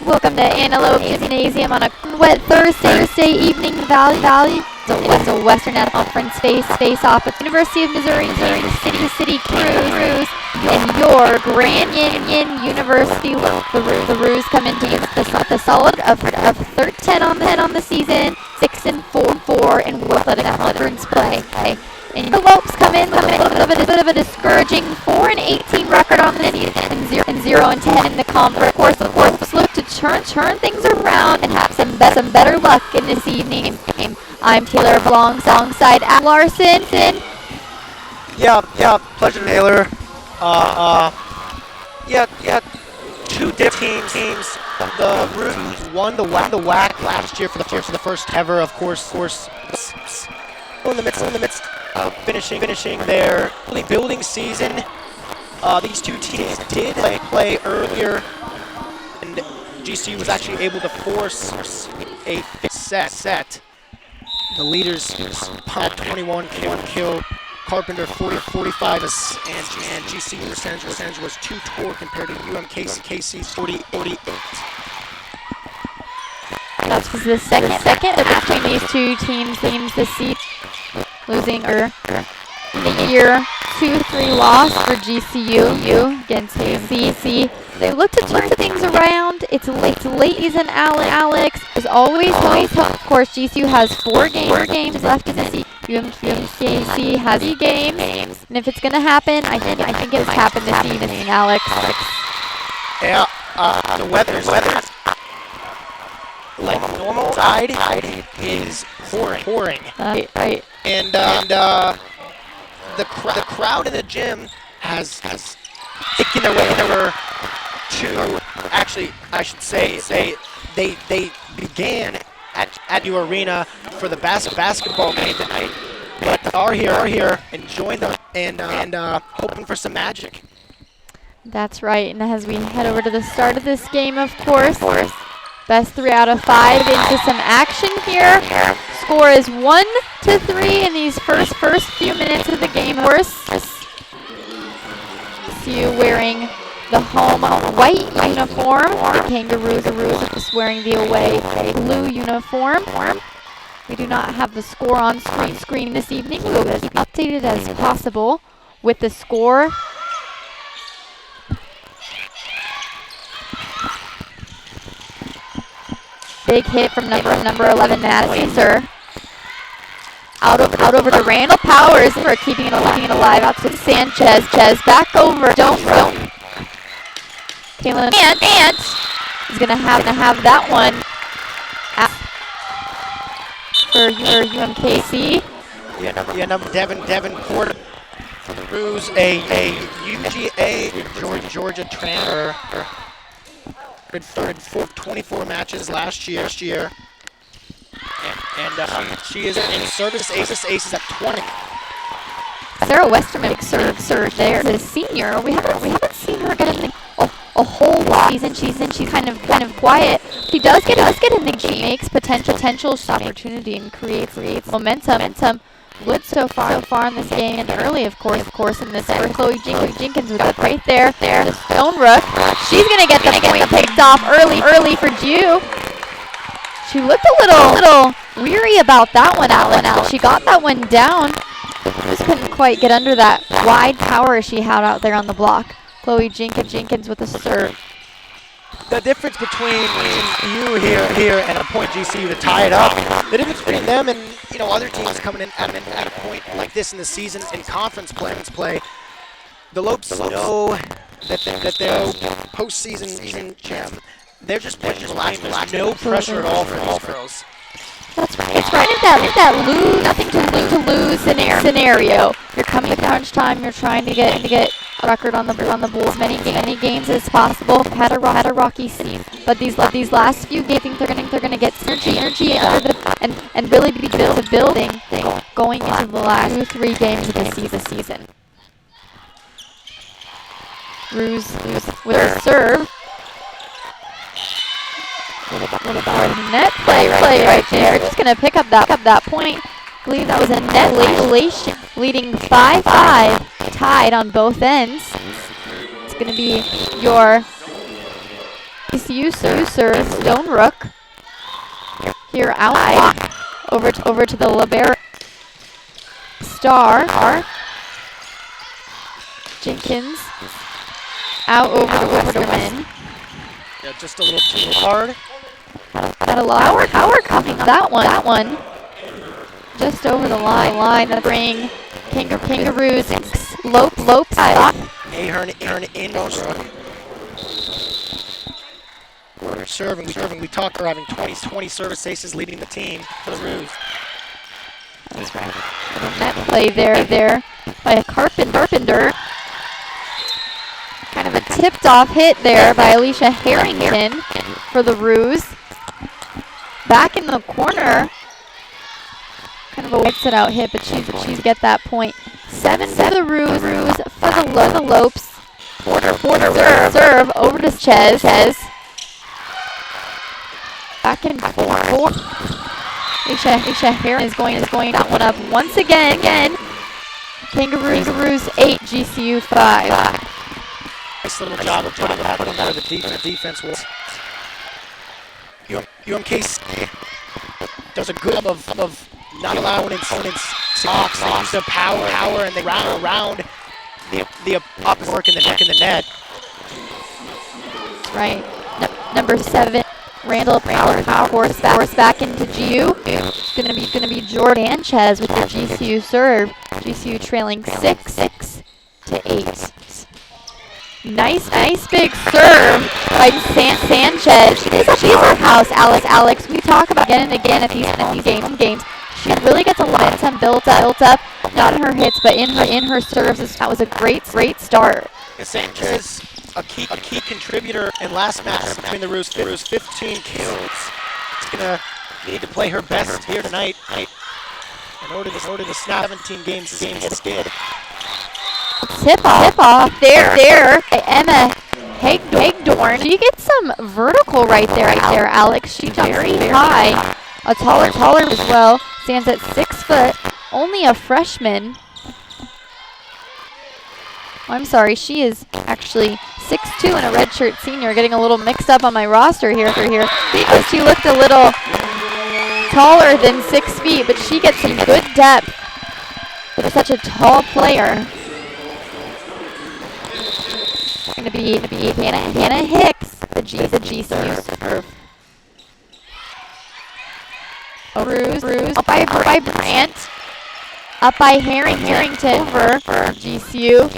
Welcome to Antelope Gymnasium on a wet Thursday evening. Valley. It's a Western Conference face-off with University of Missouri, City Cruise, and your Grand Union University. The Roos come into the solid of 13 on the season, 6-4 in athletic conference play. And the Lopes come in with a little bit of a discouraging 4-18 record on the season and 0-10 in the conference. Of course, look to turn things around and have some better luck in this evening's game. I'm Taylor alongside Al Larson. Yeah, pleasure, Taylor. Two different teams. The Roos won the WAC last year for the first ever. Of course, in the midst of finishing their building season. These two teams did play earlier, and GCU was actually able to force a set. The leaders pumped 21 kill, Carpenter 40-45, and GCU percentage was 2-4 compared to UMKC's 48. That's the second between these two teams this season, losing in the year 2-3 loss for GCU against UMKC. They look to turn things around. It's late season, Alex. There's always hope. Of course, GCU has 4 games left in the season. UMKC has 3 games. And if it's going to happen, I think it's happened this evening, Alex. Yeah, the weather's like normal tide is pouring. Right. And the crowd in the gym has taken their way over to, actually, I should say they began at your arena for the basketball game tonight, but are here enjoying them and hoping for some magic. That's right. And as we head over to the start of this game, of course, best 3 out of 5 into some action here. Score is 1-3 in these first few minutes of the game. Of course, see you wearing the home white uniform. The Kangaroos are wearing the away blue uniform. We do not have the score on screen this evening. We will keep updated as possible with the score. Big hit from number 11, Madison, sir. Out over to Randall Powers for keeping it alive. Out to Sanchez. Back over. Don't. Kaylin Ant is gonna have that one for UMKC. Number Devin Porter. Who's a UGA Georgia transfer. Good 24 matches last year. And she is in service aces at 20. Sarah Westerman serve there. As a senior, we haven't seen her get in a whole lot. She's kind of quiet. She does get in the game, makes potential opportunity and creates momentum. Good so far in this game, and early, of course, in this first. Chloe Jenkins with it right there. The Stone Rook. She's gonna get the point picked off early for Jew. She looked a little weary about that one, Alex. She got that one down. Just couldn't quite get under that wide power she had out there on the block. Chloe Jenkins with a serve. The difference between you here and a point GCU to tie it up, the difference between them and other teams coming in at a point like this in the season in conference play, the Lopes know that they're postseason champ. They're just playing relaxed. There's no pressure at all for these girls. That's right. It's right at that nothing to lose scenario. You're coming to crunch time. You're trying to get a record on the board as many games as possible. Had a rocky season, but these last few games, I think they're gonna get energy and really be building going into the last 2-3 games of the season. Ruse with a serve. Net play right there. Just gonna pick up that point. I believe that was a net relation, leading 5-5, tied on both ends. It's gonna be your GCU serve, Stone Rook. Here out over to the libero Star. Jenkins out over to Westerman. Yeah, just a little too hard. Got a lot of power coming on that one. Just over the line to bring Kangaroos Lopes out. Ahern in serving. We talked about having 20 service aces leading the team for the Roos. That's right. Net play there by a Carpenter. Kind of a tipped off hit there by Alicia Harrington for the Roos. Back in the corner. Kind of a exit out hit, but she's get that point. 7 for the Roos for the Lopes. Porter serve over to Chez. Back and forth. Alicia Harrington is going that one up once again. Kangaroos 8, GCU 5. Nice little job of putting that out of the defense. UMKC does a good job of not allowing its box. They use their power and they round around the opposite work in the net. Right. Number 7, Randall Power force back into GU. It's gonna be Jordan Sanchez with the GCU serve. GCU trailing 6-8. Nice big serve by Sanchez. She's our house, Alex. We talk about again and again at these games. She really gets a momentum built up. Not in her hits, but in her serves. That was a great start. Sanchez, a key contributor in last match between the Roos. 15 kills. She's gonna need to play her best here tonight in order to snap 17 games. This did. Tip off there. Emma Hagdorn. She gets some vertical right there, Alex. She jumps very high. A taller as well. Stands at 6 foot. Only a freshman. I'm sorry, she is actually 6'2" and a redshirt senior. Getting a little mixed up on my roster here because she looked a little taller than 6 feet, but she gets some good depth for such a tall player. Going to be Hannah Hicks, the GCU serve. Ruse by Brandt. up by Harrington over GCU.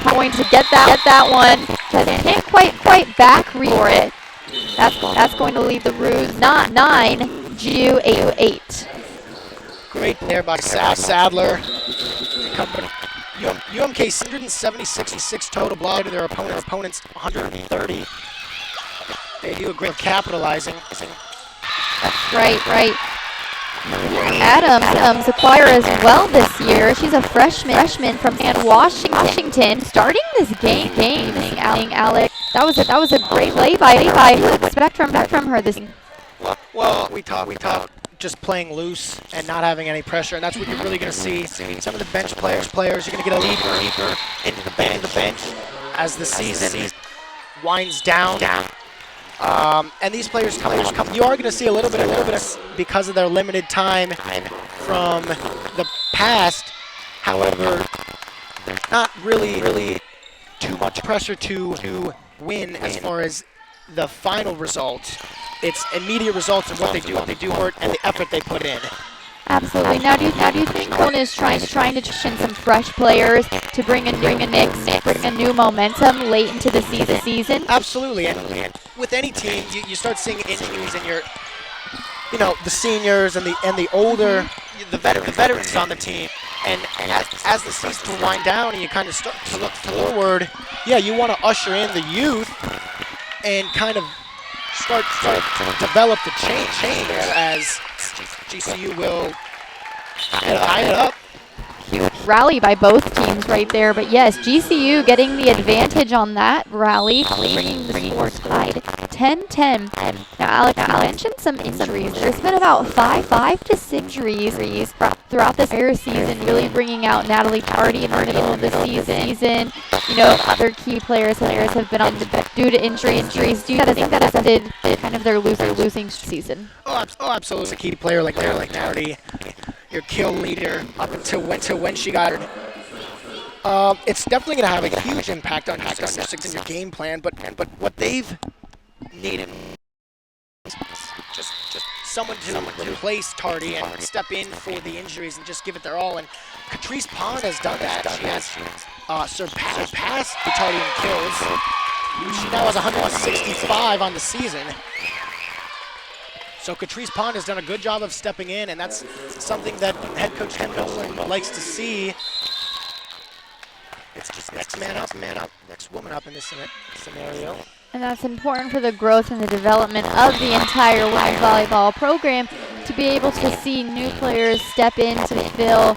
Going to get that one. Just can't quite back for it. That's going to leave the Roos not 9, GCU 8. Great there by Sadler. Company. UMKC 176 total block to their opponents 130. They do a great capitalizing. Right. Adams acquire as well this year. She's a freshman from Washington. Starting this game, Alex. That was a great play by expect from her this. Well, we talk just playing loose and not having any pressure, and that's what you're really going to see. Some of the bench players, you're going to get a leaper into the bench as the season winds down. And these players come. You are going to see a little bit of because of their limited time from the past. However, not really too much pressure to win as far as the final result. It's immediate results of what they do and the effort they put in. Absolutely. Now do you think Kona is trying to train some fresh players to bring a new momentum late into the season? Absolutely. And with any team, you start seeing injuries in your, the seniors and the older, the veterans on the team. And as the season will wind down and you kind of start to look forward, you want to usher in the youth and kind of start to develop the change there as GCU will tie it up. Huge rally by both teams right there, but yes, GCU getting the advantage on that rally, bringing the score tied 10-10. Now, Alex, you mentioned some injuries. There's been about five to 6 injuries throughout this entire season, really bringing out Natalie Tardy in the middle of the season. Other key players have been on due to injuries. Do you think that affected kind of their losing season? Oh, absolutely. A key player like Tardy, your kill leader up until when she got her. It's definitely going to have a huge impact on in your game plan, but what they've needed just someone to replace Tardy and step in for the injuries and just give it their all. And Catrice Pond has done that. She has surpassed Tardy in kills. She now has 165 on the season. So Catrice Pond has done a good job of stepping in, and that's something that head coach Tim Nolan likes to see. It's just next man up, next woman up in this scenario. And that's important for the growth and the development of the entire women's volleyball program, to be able to see new players step in to fill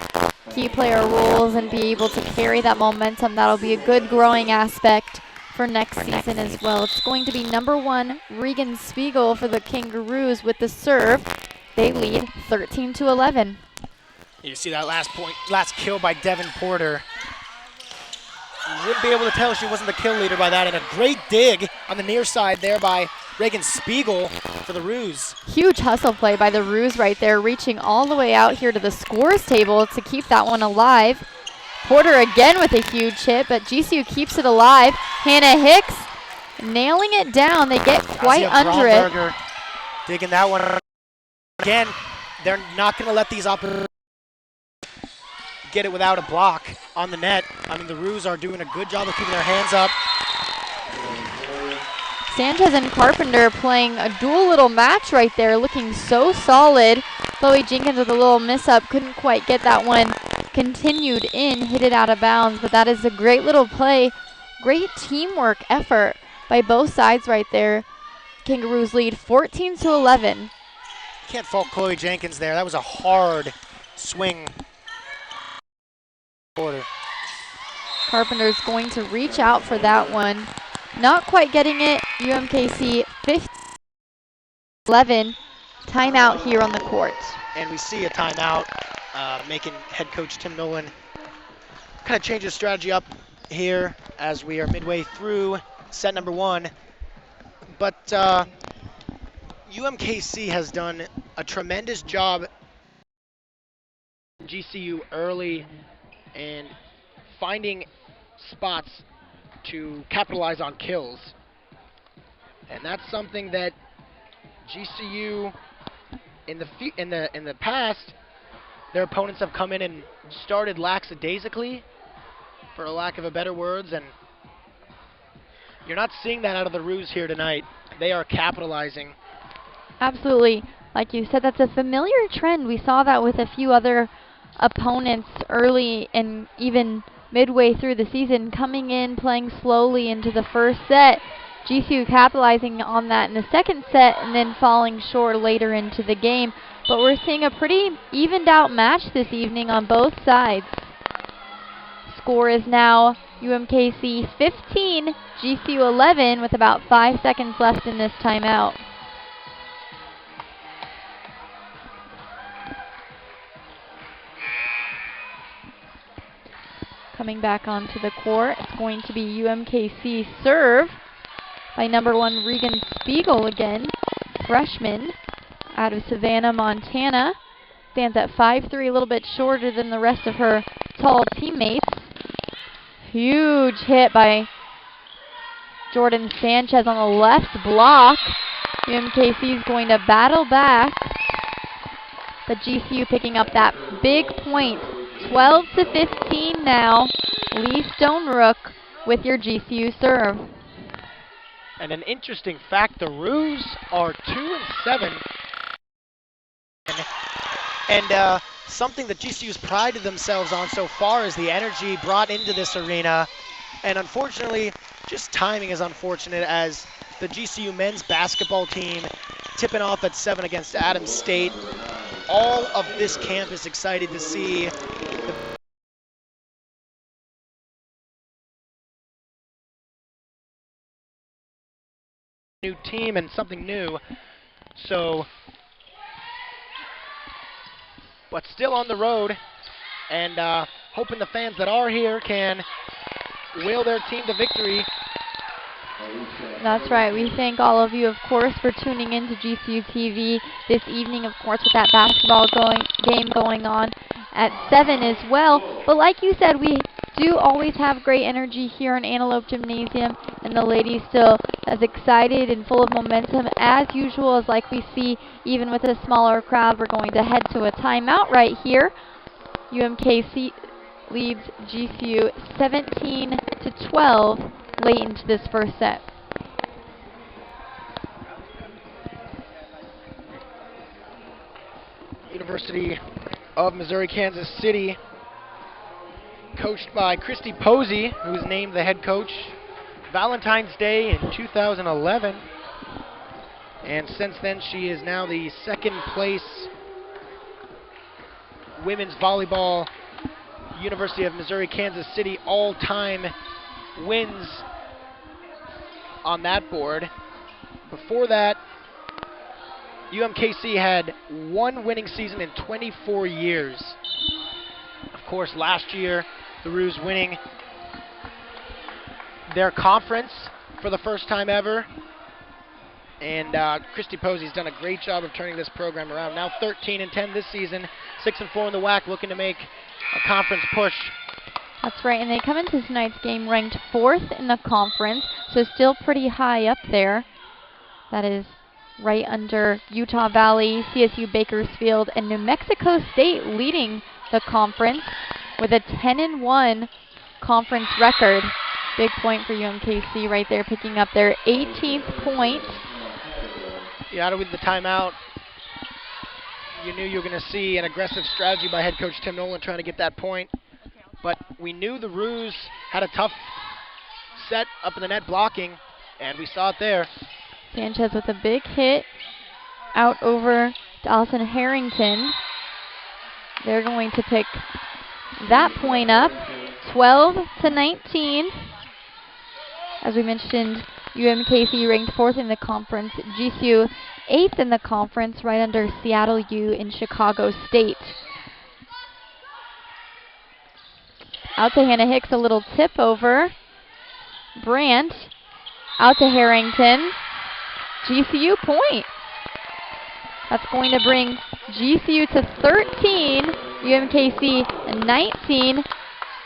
key player roles and be able to carry that momentum. That'll be a good growing aspect for next season as well. It's going to be number 1 Regan Spiegel for the Kangaroos with the serve. They lead 13-11. You see that last kill by Devin Porter. You wouldn't be able to tell she wasn't the kill leader by that, and a great dig on the near side there by Regan Spiegel for the Roos. Huge hustle play by the Roos right there, reaching all the way out here to the scores table to keep that one alive. Porter again with a huge hit, but GCU keeps it alive. Hannah Hicks nailing it down. They get quite under it. Digging that one again. They're not going to let these opportunities get it without a block on the net. I mean, the Roos are doing a good job of keeping their hands up. Sanchez and Carpenter playing a dual little match right there, looking so solid. Chloe Jenkins with a little miss up, couldn't quite get that one continued in, hit it out of bounds, but that is a great little play. Great teamwork effort by both sides right there. Kangaroos lead 14-11. Can't fault Chloe Jenkins there. That was a hard swing. Carpenter's going to reach out for that one. Not quite getting it. UMKC 15-11. Timeout here on the court. And we see a timeout, making head coach Tim Nolan kind of change his strategy up here as we are midway through set number 1. But UMKC has done a tremendous job GCU early and finding spots to capitalize on kills. And that's something that GCU in the past their opponents have come in and started lackadaisically, for a lack of a better words, and you're not seeing that out of the Roos here tonight. They are capitalizing. Absolutely. Like you said, that's a familiar trend. We saw that with a few other opponents early and even midway through the season, coming in, playing slowly into the first set. GCU capitalizing on that in the second set and then falling short later into the game. But we're seeing a pretty evened out match this evening on both sides. Score is now UMKC 15, GCU 11 with about 5 seconds left in this timeout. Coming back onto the court, it's going to be UMKC serve by number 1 Regan Spiegel again, freshman out of Savannah, Montana. Stands at 5'3", a little bit shorter than the rest of her tall teammates. Huge hit by Jordan Sanchez on the left block. UMKC is going to battle back, but GCU picking up that big point. 12-15 now. Lee Stone-Rook with your GCU serve. And an interesting fact, the Roos are 2-7. And something that GCU's prided themselves on so far is the energy brought into this arena. And unfortunately, just timing is unfortunate, as the GCU men's basketball team tipping off at 7 against Adams State. All of this campus excited to see the new team and something new. So, but still on the road, and hoping the fans that are here can will their team to victory. That's right. We thank all of you, of course, for tuning in to GCU TV this evening, of course, with that basketball game going on at 7 as well. But like you said, we do always have great energy here in Antelope Gymnasium, and the ladies still as excited and full of momentum as usual, as like we see even with a smaller crowd. We're going to head to a timeout right here. UMKC leads GCU 17-12 late into this first set. University of Missouri, Kansas City, coached by Christy Posey, who was named the head coach Valentine's Day in 2011. And since then, she is now the second place women's volleyball University of Missouri, Kansas City all-time wins on that board. Before that, UMKC had one winning season in 24 years. Of course, last year, the Roos winning their conference for the first time ever. And Christy Posey's done a great job of turning this program around. Now 13-10 this season, 6-4 in the WAC, looking to make a conference push. That's right, and they come into tonight's game ranked 4th in the conference, so still pretty high up there. That is right under Utah Valley, CSU Bakersfield, and New Mexico State leading the conference with a 10-1 conference record. Big point for UMKC right there, picking up their 18th point. Yeah, with the timeout, you knew you were going to see an aggressive strategy by head coach Tim Nolan trying to get that point. But we knew the Roos had a tough set up in the net blocking, and we saw it there. Sanchez with a big hit out over to Allison Harrington. They're going to pick that point up, 12-19. As we mentioned, UMKC ranked 4th in the conference, GCU 8th in the conference, right under Seattle U in Chicago State. Out to Hannah Hicks, a little tip over. Brandt out to Harrington. GCU point. That's going to bring GCU to 13, UMKC 19.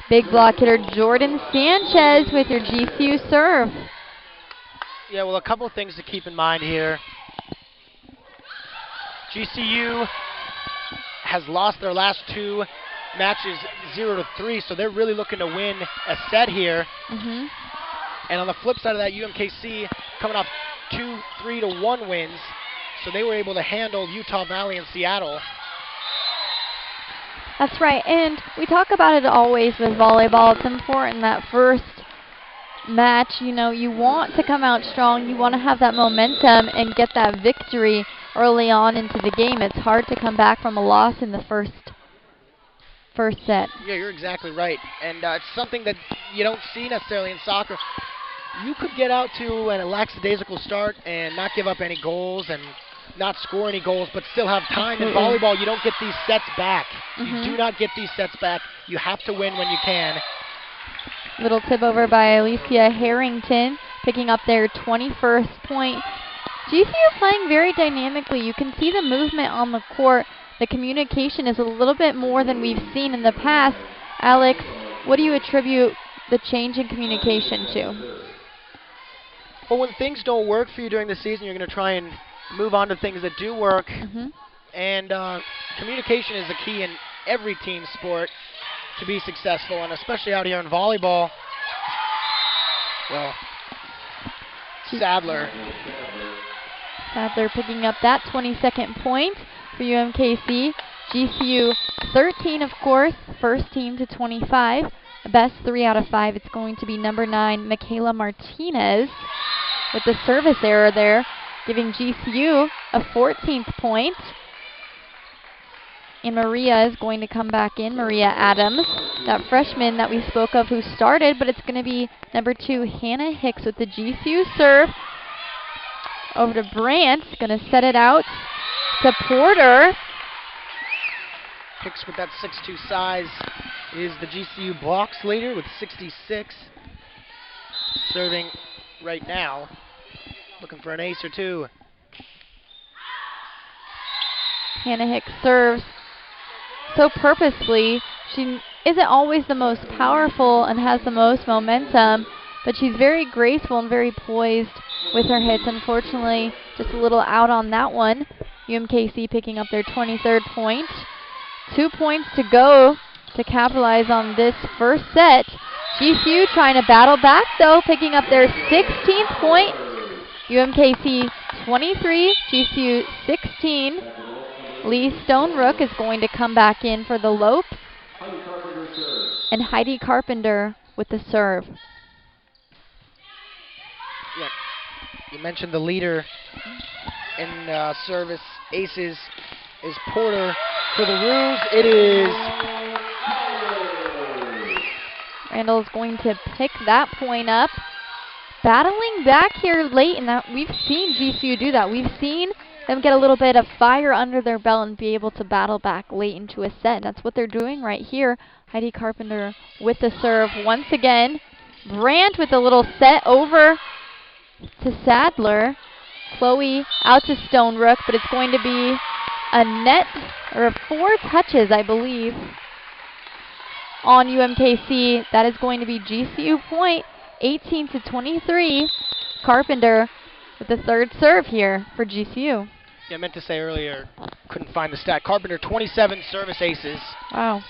Big block hitter Jordan Sanchez with your GCU serve. Yeah, well, a couple of things to keep in mind here. GCU has lost their last 2 matches 0-3, so they're really looking to win a set here. Mm-hmm. And on the flip side of that, UMKC coming off 2 3-1 wins, so they were able to handle Utah Valley and Seattle. That's right, and we talk about it always with volleyball. It's important that first match, you know, you want to come out strong, you want to have that momentum and get that victory early on into the game. It's hard to come back from a loss in the first set. Yeah, you're exactly right, and it's something that you don't see necessarily in soccer. You could get out to an lackadaisical start and not give up any goals and not score any goals, but still have time. In volleyball, you don't get these sets back. You do not get these sets back. You have to win when you can. Little tip over by Alicia Harrington, picking up their 21st point. GCU playing very dynamically. You can see the movement on the court. The communication is a little bit more than we've seen in the past. Alex, what do you attribute the change in communication to? Well, when things don't work for you during the season, you're going to try and move on to things that do work. And communication is the key in every team sport to be successful, and especially out here in volleyball. Well, Sadler picking up that 22nd point for UMKC. GCU 13, of course, first team to 25. Best 3 out of 5. It's going to be number 9, Michaela Martinez, with the service error there, giving GCU a 14th point. And Maria is going to come back in, Maria Adams, that freshman that we spoke of who started, but it's going to be number 2, Hannah Hicks with the GCU serve. Over to Brandt, going to set it out to Porter. Hicks with that 6'2" size is the GCU blocks leader with 66. Serving right now, looking for an ace or two. Hannah Hicks serves so purposely. She isn't always the most powerful and has the most momentum, but she's very graceful and very poised with her hits. Unfortunately, just a little out on that one. UMKC picking up their 23rd point. 2 points to go to capitalize on this first set. GCU trying to battle back though, picking up their 16th point. UMKC 23, GCU 16. Lee Stonerook is going to come back in for the Lopes. And Heidi Carpenter with the serve. Yeah, you mentioned the leader in service aces is Porter. For the Roos, it is Randall's going to pick that point up. Battling back here late in that. We've seen GCU do that. We've seen them get a little bit of fire under their belt and be able to battle back late into a set. And that's what they're doing right here. Heidi Carpenter with the serve once again. Brandt with a little set over to Sadler. Chloe out to Stonerook, but it's going to be a net, or 4 touches, I believe, on UMKC. That is going to be GCU point, 18-23. Carpenter with the third serve here for GCU. Yeah, I meant to say earlier, couldn't find the stat. Carpenter, 27 service aces. Wow.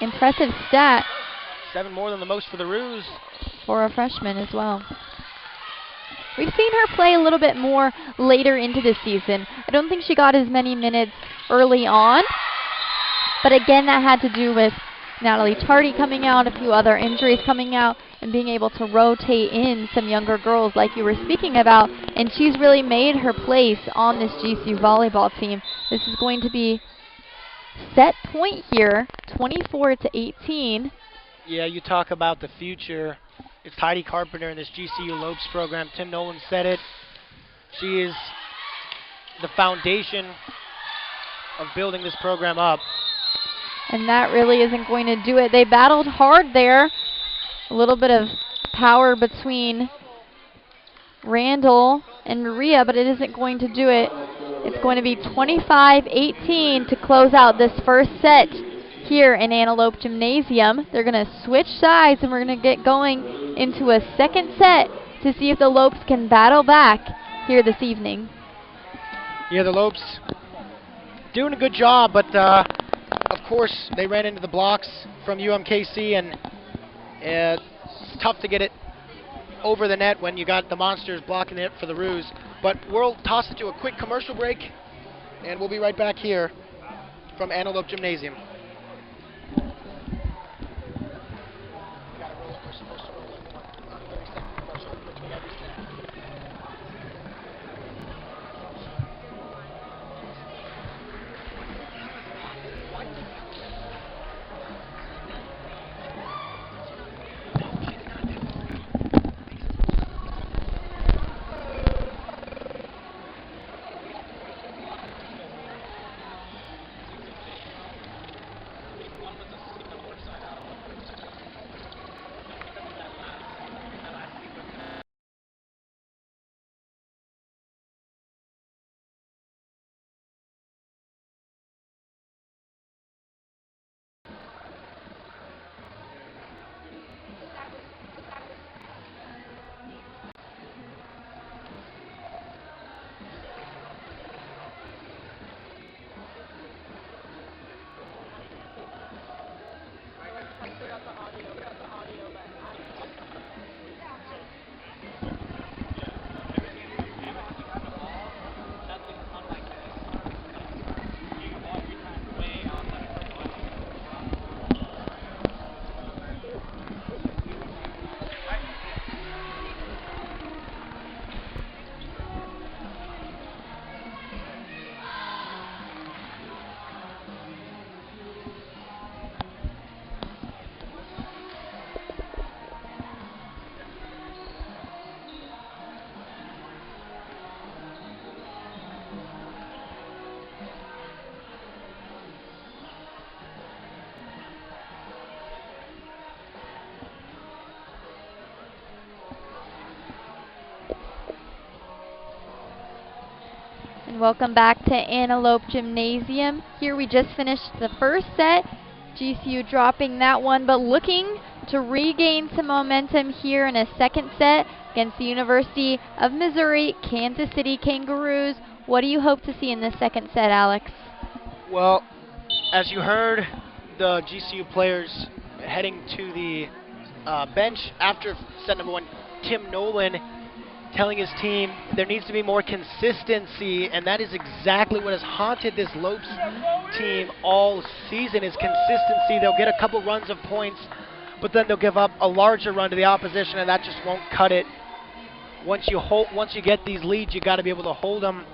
Impressive stat. 7 more than the most for the Roos. For a freshman as well. We've seen her play a little bit more later into the season. I don't think she got as many minutes early on. But again, that had to do with Natalie Tardy coming out, a few other injuries coming out, and being able to rotate in some younger girls like you were speaking about. And she's really made her place on this GCU volleyball team. This is going to be set point here, 24-18. Yeah, you talk about the future. It's Heidi Carpenter in this GCU Lopes program. Tim Nolan said it. She is the foundation of building this program up. And that really isn't going to do it. They battled hard there. A little bit of power between Randall and Maria, but it isn't going to do it. It's going to be 25-18 to close out this first set here in Antelope Gymnasium. They're going to switch sides, and we're going to get going into a second set to see if the Lopes can battle back here this evening. Yeah, the Lopes doing a good job, but of course they ran into the blocks from UMKC, and it's tough to get it over the net when you got the Monsters blocking it for the Roos. But we'll toss it to a quick commercial break, and we'll be right back here from Antelope Gymnasium. And welcome back to Antelope Gymnasium. Here we just finished the first set. GCU dropping that one, but looking to regain some momentum here in a second set against the University of Missouri Kansas City Kangaroos. What do you hope to see in this second set, Alex? Well, as you heard, the GCU players heading to the bench after set number one, Tim Nolan telling his team there needs to be more consistency, and that is exactly what has haunted this Lopes team all season is consistency. They'll get a couple runs of points, but then they'll give up a larger run to the opposition, and that just won't cut it. Once you get these leads, you got to be able to hold them.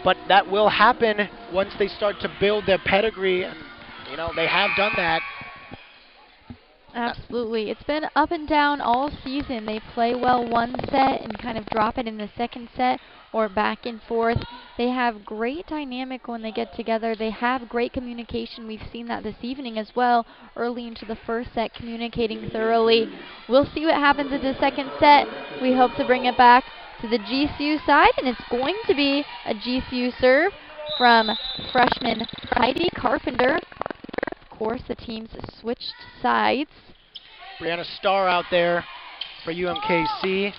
But that will happen once they start to build their pedigree, and they have done that. Absolutely. It's been up and down all season. They play well one set and kind of drop it in the second set or back and forth. They have great dynamic when they get together. They have great communication. We've seen that this evening as well, early into the first set, communicating thoroughly. We'll see what happens in the second set. We hope to bring it back to the GCU side, and it's going to be a GCU serve from freshman Heidi Carpenter. Of course, the teams switched sides. Brianna Starr out there for UMKC.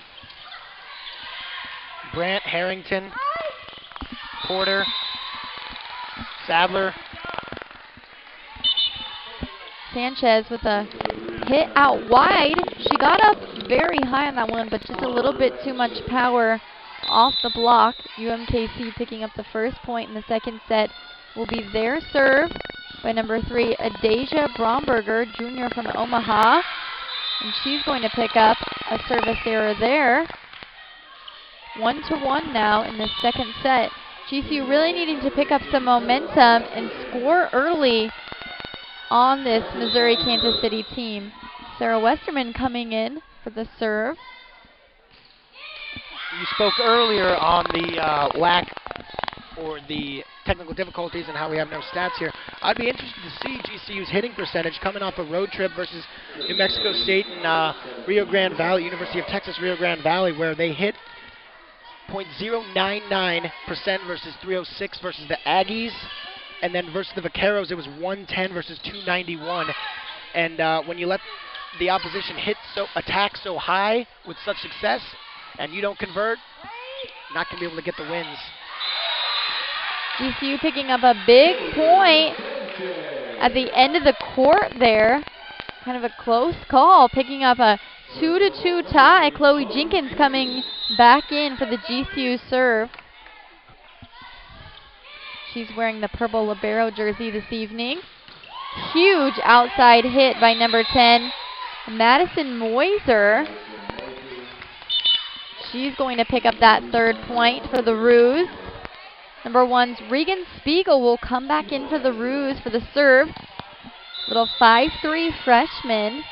Brant, Harrington, Porter, Sadler. Sanchez with a hit out wide. She got up very high on that one, but just a little bit too much power off the block. UMKC picking up the first point in the second set will be their serve by number 3, Adasia Bromberger, junior from Omaha. And she's going to pick up a service error there. 1-1 now in the second set. GCU really needing to pick up some momentum and score early on this Missouri Kansas City team. Sarah Westerman coming in for the serve. You spoke earlier on the lack or the technical difficulties and how we have no stats here. I'd be interested to see GCU's hitting percentage coming off a road trip versus New Mexico State and Rio Grande Valley, University of Texas Rio Grande Valley, where they hit .099% versus 306 versus the Aggies, and then versus the Vaqueros it was 110 versus 291. And when you let the opposition attack so high with such success, and you don't convert, not going to be able to get the wins. GCU picking up a big point at the end of the court there. Kind of a close call, picking up a 2-2 tie. Chloe Jenkins coming back in for the GCU serve. She's wearing the purple libero jersey this evening. Huge outside hit by number 10, Madison Moiser. She's going to pick up that third point for the Roos. Number 1's Regan Spiegel will come back in for the Roos for the serve. Little 5'3" freshman.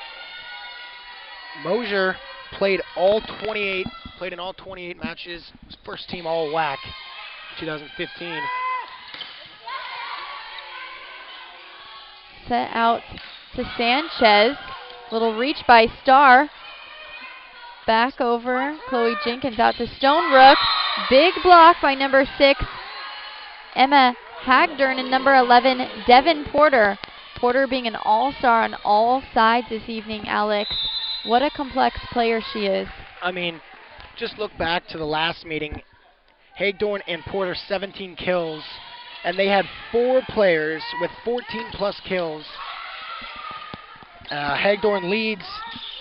Mosier played in all 28 matches. Was first team all WAC 2015. Set out to Sanchez. Little reach by Starr. Back over. Chloe Jenkins out to Stonebrook. Big block by number 6, Emma Hagdorn, and number 11, Devin Porter. Porter being an all-star on all sides this evening, Alex. What a complex player she is. I mean, just look back to the last meeting. Hagdorn and Porter 17 kills, and they had 4 players with 14-plus kills. Hagdorn leads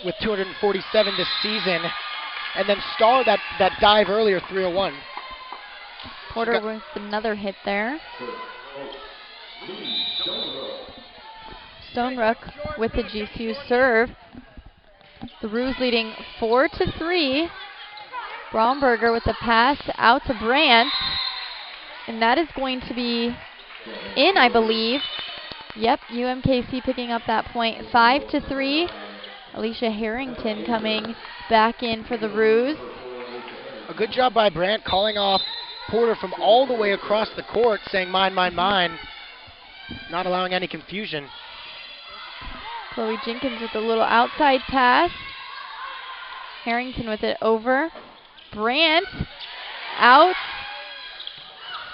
with 247 this season, and then Starr that dive earlier, 301. Porter with another hit there. Stonebrook with the GCU serve. The Roos leading 4-3. Bromberger with the pass out to Brandt, and that is going to be in, I believe. Yep, UMKC picking up that point, 5-3. Alicia Harrington coming back in for the Roos. A good job by Brandt calling off Porter from all the way across the court, saying mine, mine, mine, not allowing any confusion. Chloe Jenkins with a little outside pass. Harrington with it over. Brandt out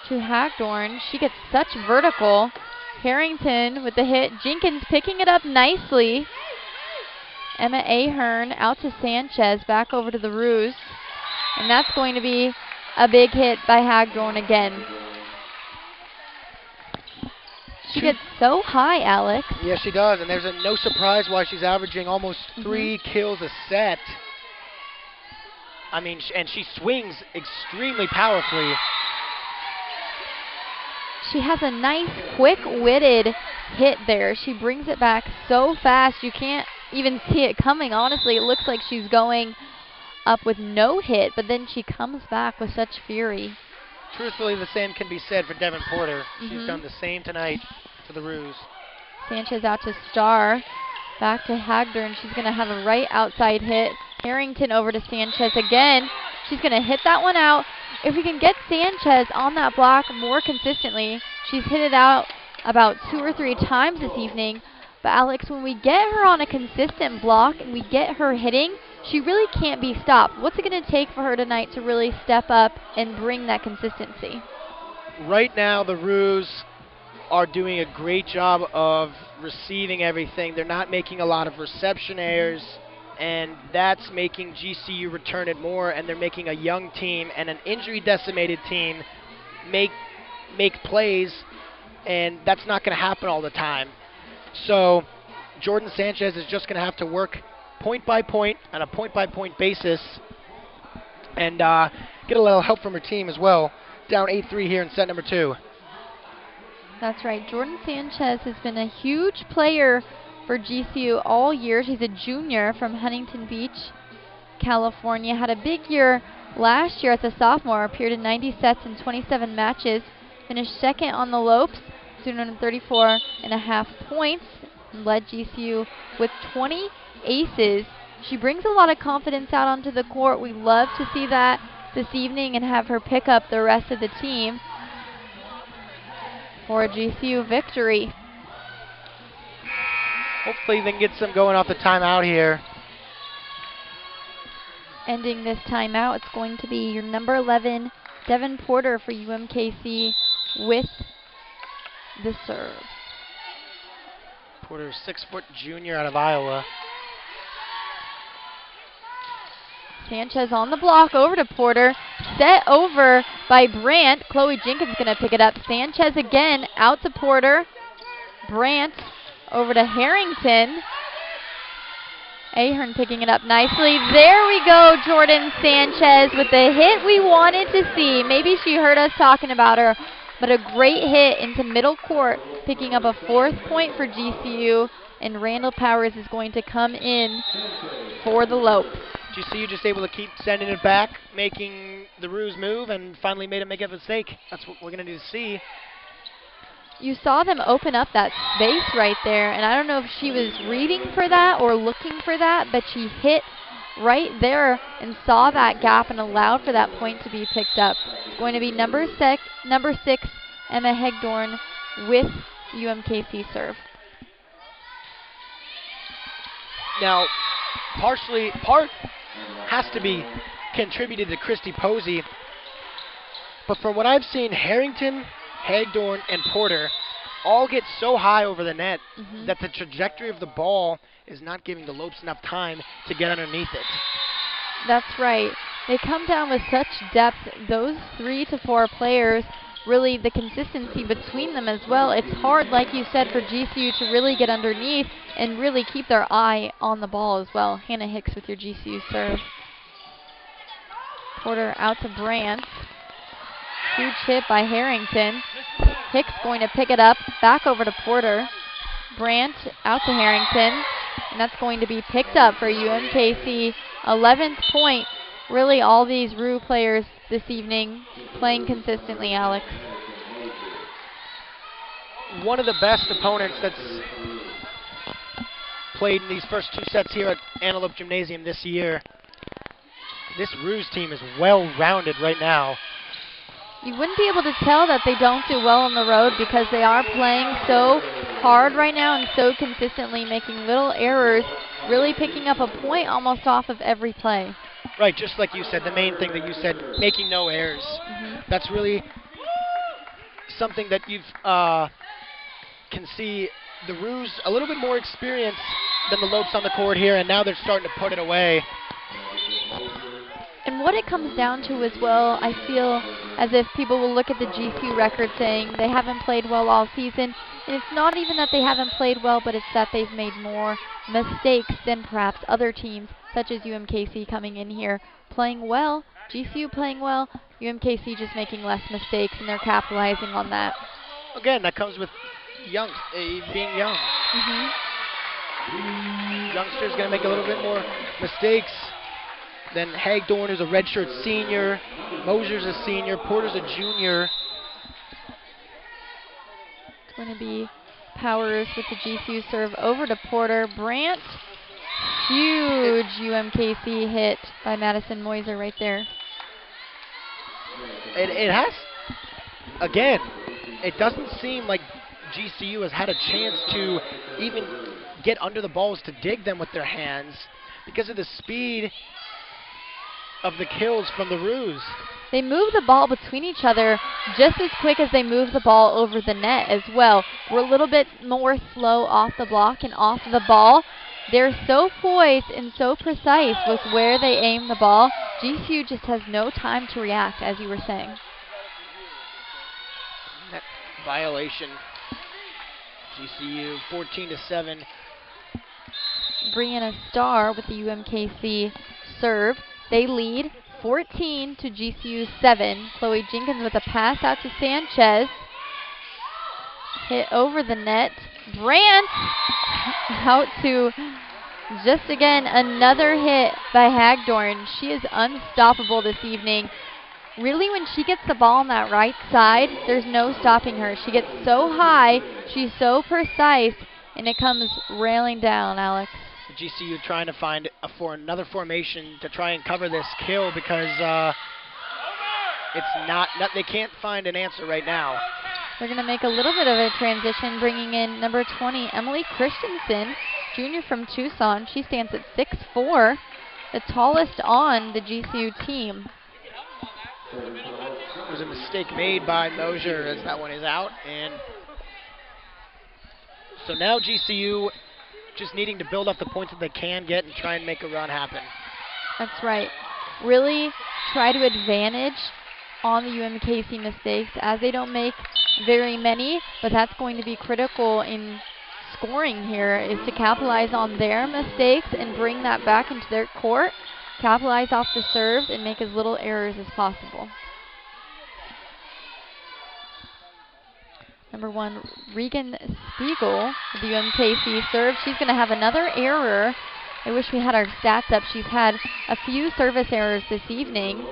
to Hagdorn. She gets such vertical. Harrington with the hit. Jenkins picking it up nicely. Emma Ahern out to Sanchez. Back over to the Roos. And that's going to be a big hit by Hagdorn again. She gets so high, Alex. Yes, she does, and there's no surprise why she's averaging almost 3 kills a set. I mean, and she swings extremely powerfully. She has a nice, quick-witted hit there. She brings it back so fast, you can't even see it coming. Honestly, it looks like she's going up with no hit, but then she comes back with such fury. Truthfully, the same can be said for Devin Porter. She's done the same tonight for the Roos. Sanchez out to Starr. Back to Hagdorn. She's going to have a right outside hit. Harrington over to Sanchez again. She's going to hit that one out. If we can get Sanchez on that block more consistently, she's hit it out about 2 or 3 times this evening. But Alex, when we get her on a consistent block and we get her hitting, she really can't be stopped. What's it going to take for her tonight to really step up and bring that consistency? Right now, the Roos are doing a great job of receiving everything. They're not making a lot of reception errors, and that's making GCU return it more, and they're making a young team and an injury-decimated team make plays, and that's not going to happen all the time. So Jordan Sanchez is just going to have to work point by point on a point-by-point basis and get a little help from her team as well. Down 8-3 here in set number 2. That's right. Jordan Sanchez has been a huge player for GCU all year. She's a junior from Huntington Beach, California. Had a big year last year as a sophomore. Appeared in 90 sets and 27 matches. Finished second on the Lopes, 234.5 points. And led GCU with 20 aces. She brings a lot of confidence out onto the court. We love to see that this evening and have her pick up the rest of the team for a GCU victory. Hopefully they can get some going off the timeout here. Ending this timeout, it's going to be your number 11, Devin Porter for UMKC with the serve. Porter, 6-foot junior out of Iowa. Sanchez on the block over to Porter. set over by Brandt. Chloe Jenkins going to pick it up. Sanchez again out to Porter. Brandt over to Harrington. Ahern picking it up nicely. There we go, Jordan Sanchez with the hit we wanted to see. Maybe she heard us talking about her, but a great hit into middle court, picking up a 4th point for GCU, and Randall Powers is going to come in for the Lopes. GCU just able to keep sending it back, making the Roos move, and finally made it make a mistake. That's what we're going to need to see. You saw them open up that space right there, and I don't know if she was reading for that or looking for that, but she hit right there and saw that gap and allowed for that point to be picked up. It's going to be number 6, Emma Hegdorn with UMKC serve. Now, part has to be contributed to Christy Posey, but from what I've seen, Harrington, Hagdorn, and Porter all get so high over the net that the trajectory of the ball is not giving the Lopes enough time to get underneath it. That's right. They come down with such depth. Those 3 to 4 players, really the consistency between them as well. It's hard, like you said, for GCU to really get underneath and really keep their eye on the ball as well. Hannah Hicks with your GCU serve. Porter out to Brandt. Huge hit by Harrington. Hicks going to pick it up, back over to Porter. Brandt out to Harrington, and that's going to be picked up for UMKC. 11th point. Really all these Rue players this evening playing consistently, Alex. One of the best opponents that's played in these first 2 sets here at Antelope Gymnasium this year. This Rue's team is well-rounded right now. You wouldn't be able to tell that they don't do well on the road because they are playing so hard right now and so consistently, making little errors, really picking up a point almost off of every play. Right, just like you said, the main thing that you said, making no errors. That's really something that you've can see the Roos a little bit more experience than the Lopes on the court here, and now they're starting to put it away. And what it comes down to as well, I feel as if people will look at the GCU record saying they haven't played well all season. And it's not even that they haven't played well, but it's that they've made more mistakes than perhaps other teams, such as UMKC coming in here playing well, GCU playing well, UMKC just making less mistakes, and they're capitalizing on that. Again, that comes with being young. Youngsters going to make a little bit more mistakes. Then Hagdorn, who's a redshirt senior. Moser's a senior. Porter's a junior. It's going to be Powers with the GCU serve over to Porter. Brandt, huge UMKC hit by Madison Moiser right there. It has, again, it doesn't seem like GCU has had a chance to even get under the balls to dig them with their hands because of the speed of the kills from the Roos. They move the ball between each other just as quick as they move the ball over the net as well. We're a little bit more slow off the block and off the ball. They're so poised and so precise with where they aim the ball. GCU just has no time to react, as you were saying. Net violation. GCU 14-7. Brianna Starr with the UMKC serve. They lead 14 to GCU 7. Chloe Jenkins with a pass out to Sanchez. Hit over the net. Brandt out to just again another hit by Hagdorn. She is unstoppable this evening. Really, when she gets the ball on that right side, there's no stopping her. She gets so high, she's so precise, and it comes railing down, Alex. GCU trying to find another formation to try and cover this kill because it's not they can't find an answer right now. They're going to make a little bit of a transition, bringing in number 20, Emily Christensen, junior from Tucson. She stands at 6'4", the tallest on the GCU team. There was a mistake made by Mosier as that one is out, and so now GCU just needing to build up the points that they can get and try and make a run happen. That's right. really try to advantage on the UMKC mistakes, as they don't make very many, but that's going to be critical in scoring here, is to capitalize on their mistakes and bring that back into their court, capitalize off the serves, and make as little errors as possible. Number 1, Regan Spiegel, the UMKC serve. She's going to have another error. I wish we had our stats up. She's had a few service errors this evening.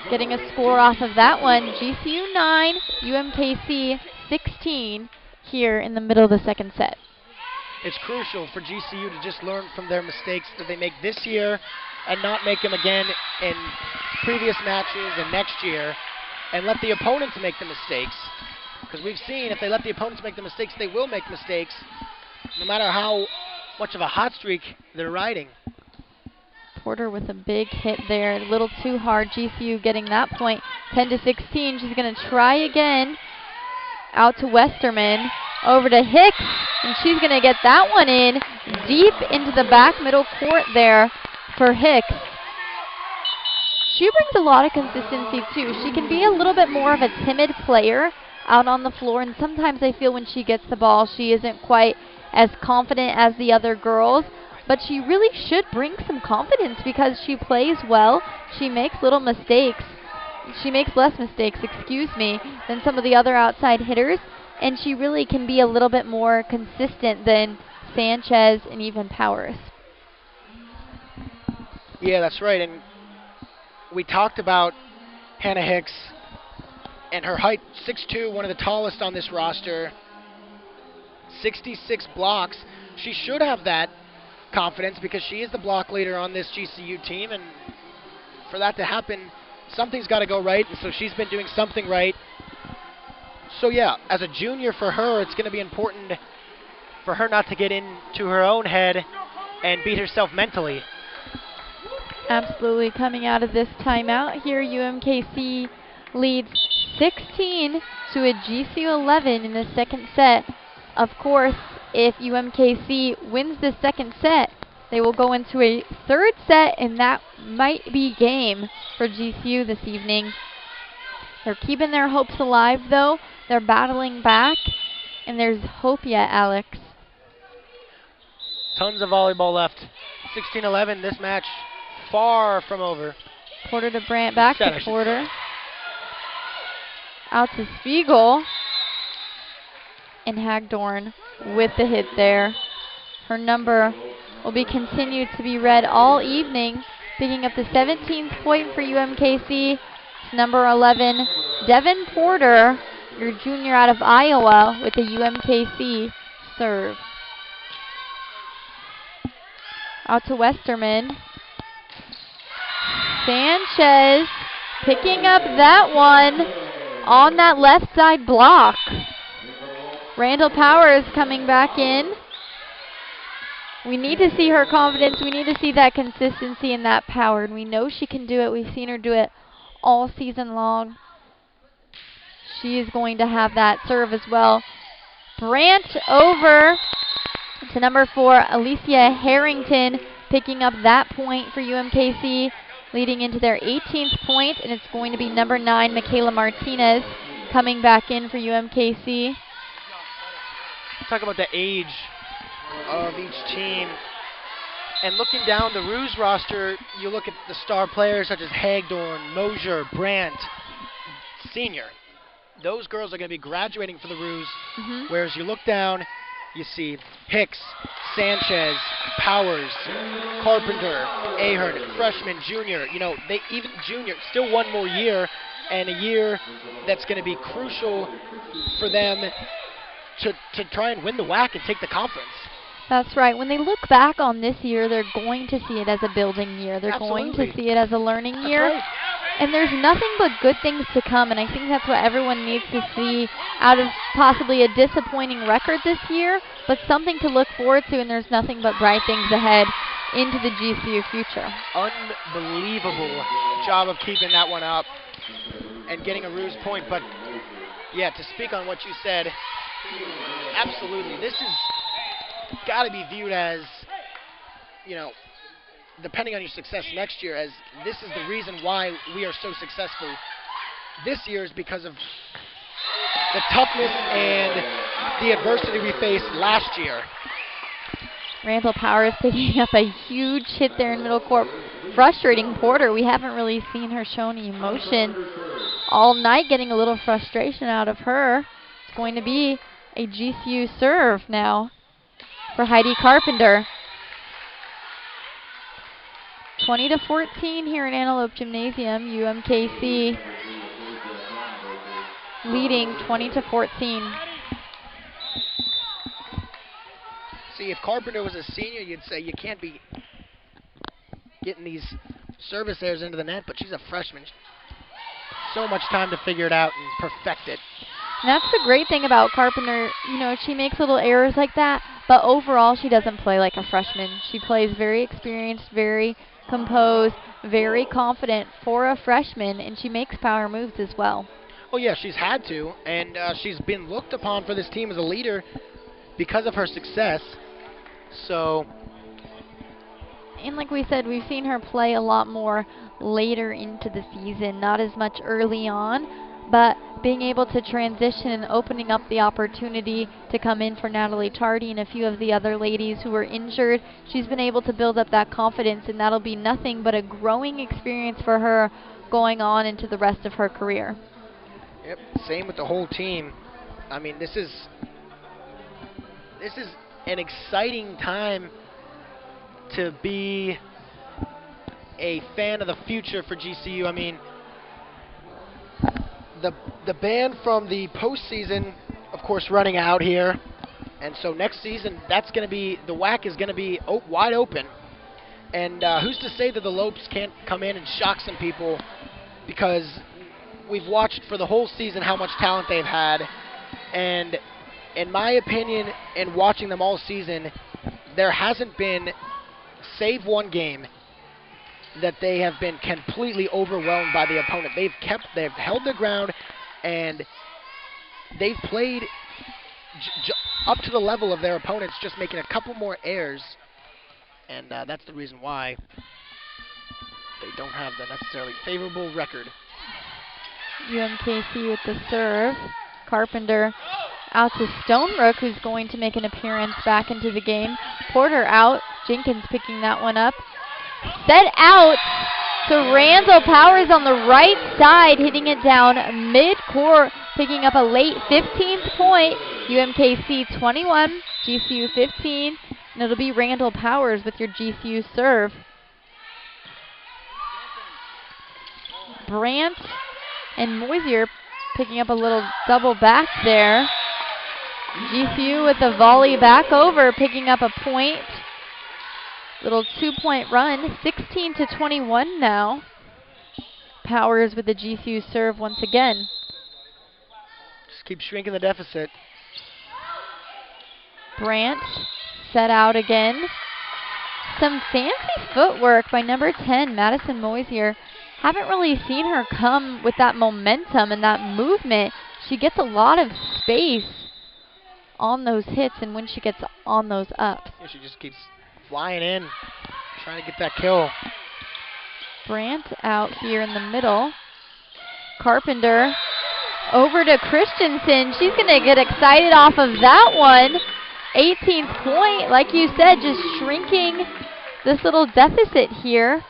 Getting a score off of that one. GCU 9, UMKC 16 here in the middle of the second set. It's crucial for GCU to just learn from their mistakes that they make this year and not make them again in previous matches and next year, and let the opponents make the mistakes. Because we've seen if they let the opponents make the mistakes, they will make mistakes, no matter how much of a hot streak they're riding. Porter with a big hit there, a little too hard. GCU getting that point, 10-16. She's going to try again. Out to Westerman, over to Hicks, and she's going to get that one in deep into the back middle court there for Hicks. She brings a lot of consistency too. She can be a little bit more of a timid player out on the floor, and sometimes I feel when she gets the ball she isn't quite as confident as the other girls, but she really should bring some confidence because she plays well. She makes little mistakes. She makes less mistakes, than some of the other outside hitters, and she really can be a little bit more consistent than Sanchez and even Powers. Yeah, that's right, and we talked about Hannah Hicks and her height, 6'2", one of the tallest on this roster, 66 blocks. She should have that confidence because she is the block leader on this GCU team, and for that to happen, something's got to go right, and so she's been doing something right. So yeah, as a junior for her, it's going to be important for her not to get into her own head and beat herself mentally. Absolutely. Coming out of this timeout here, UMKC leads 16 to a GCU 11 in the second set. Of course, if UMKC wins the second set, they will go into a third set, and that might be game for GCU this evening. They're keeping their hopes alive, though. They're battling back, and there's hope yet, Alex. Tons of volleyball left. 16-11, this match far from over. Porter to Brandt, back to Porter. Out to Spiegel. And Hagdorn with the hit there. Her number will be continued to be read all evening, picking up the 17th point for UMKC. It's number 11, Devin Porter, your junior out of Iowa, with the UMKC serve. Out to Westerman. Sanchez picking up that one on that left side block. Randall Powers coming back in. We need to see her confidence. We need to see that consistency and that power. And we know she can do it. We've seen her do it all season long. She is going to have that serve as well. Brandt over to number 4, Alicia Harrington, picking up that point for UMKC, leading into their 18th point, and it's going to be number 9, Michaela Martinez, coming back in for UMKC. Talk about the age of each team. And looking down the Ruse roster, you look at the star players such as Hagdorn, Mosier, Brandt, senior. Those girls are going to be graduating for the Ruse, whereas you look down, you see Hicks, Sanchez, Powers, Carpenter, Ahern, freshman, junior. You know, they even junior, still one more year, and a year that's going to be crucial for them to try and win the WAC and take the conference. That's right. When they look back on this year, they're going to see it as a building year. They're Absolutely. going to see it as a learning year. Right. And there's nothing but good things to come, and I think that's what everyone needs to see out of possibly a disappointing record this year, but something to look forward to, and there's nothing but bright things ahead into the GCU future. Unbelievable job of keeping that one up and getting a Ruse point, but yeah, to speak on what you said, absolutely, this is got to be viewed as, you know, depending on your success next year, as this is the reason why we are so successful this year is because of the toughness and the adversity we faced last year. Randall Powers picking up a huge hit there in middle court, frustrating Porter. We haven't really seen her show any emotion all night, getting a little frustration out of her. It's going to be a GCU serve now for Heidi Carpenter. 20-14 here in Antelope Gymnasium. UMKC leading 20-14. See, if Carpenter was a senior, you'd say you can't be getting these service errors into the net, but she's a freshman. So much time to figure it out and perfect it. And that's the great thing about Carpenter. You know, she makes little errors like that, but overall she doesn't play like a freshman. She plays very experienced, very composed, very confident for a freshman, and she makes power moves as well. Oh yeah, she's had to, and she's been looked upon for this team as a leader because of her success. So, and like we said, we've seen her play a lot more later into the season, not as much early on, but being able to transition and opening up the opportunity to come in for Natalie Tardy and a few of the other ladies who were injured, she's been able to build up that confidence, and that'll be nothing but a growing experience for her going on into the rest of her career. Yep, same with the whole team. I mean, this is an exciting time to be a fan of the future for GCU. I mean, the ban from the postseason, of course, running out here, and so next season, that's going to be, the WAC is going to be wide open. And who's to say that the Lopes can't come in and shock some people, because we've watched for the whole season how much talent they've had, and in my opinion, in watching them all season, there hasn't been, save one game, that they have been completely overwhelmed by the opponent. They've held their ground, and they've played up to the level of their opponents, just making a couple more errors, and that's the reason why they don't have the necessarily favorable record. UMKC with the serve. Carpenter out to Stonebrook, who's going to make an appearance back into the game. Porter out. Jenkins picking that one up. Set out to Randall Powers on the right side, hitting it down mid-court, picking up a late 15th point. UMKC 21, GCU 15, and it'll be Randall Powers with your GCU serve. Brandt and Moisier picking up a little double back there. GCU with a volley back over, picking up a point. Little 2-point run, 16-21 now. Powers with the GCU serve once again. Just keep shrinking the deficit. Brandt set out again. Some fancy footwork by number 10, Madison Moisier. Haven't really seen her come with that momentum and that movement. She gets a lot of space on those hits, and when she gets on those ups. Yeah, she just keeps flying in, trying to get that kill. Brandt out here in the middle. Carpenter over to Christensen. She's going to get excited off of that one. 18th point, like you said, just shrinking this little deficit here.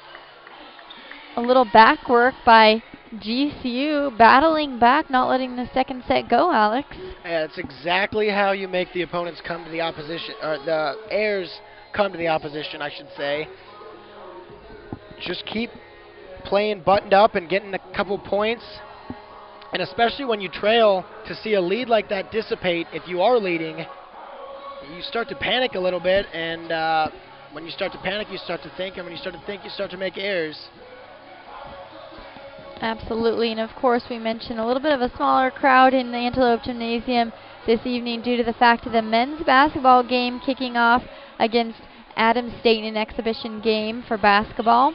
A little back work by GCU, battling back, not letting the second set go, Alex. Yeah, that's exactly how you make the opponents come to the opposition, or the heirs come to the opposition, I should say. Just keep playing buttoned up and getting a couple points. And especially when you trail, to see a lead like that dissipate, if you are leading, you start to panic a little bit. And when you start to panic, you start to think. And when you start to think, you start to make errors. Absolutely, and of course we mentioned a little bit of a smaller crowd in the Antelope Gymnasium this evening due to the fact of the men's basketball game kicking off against Adams State in an exhibition game for basketball.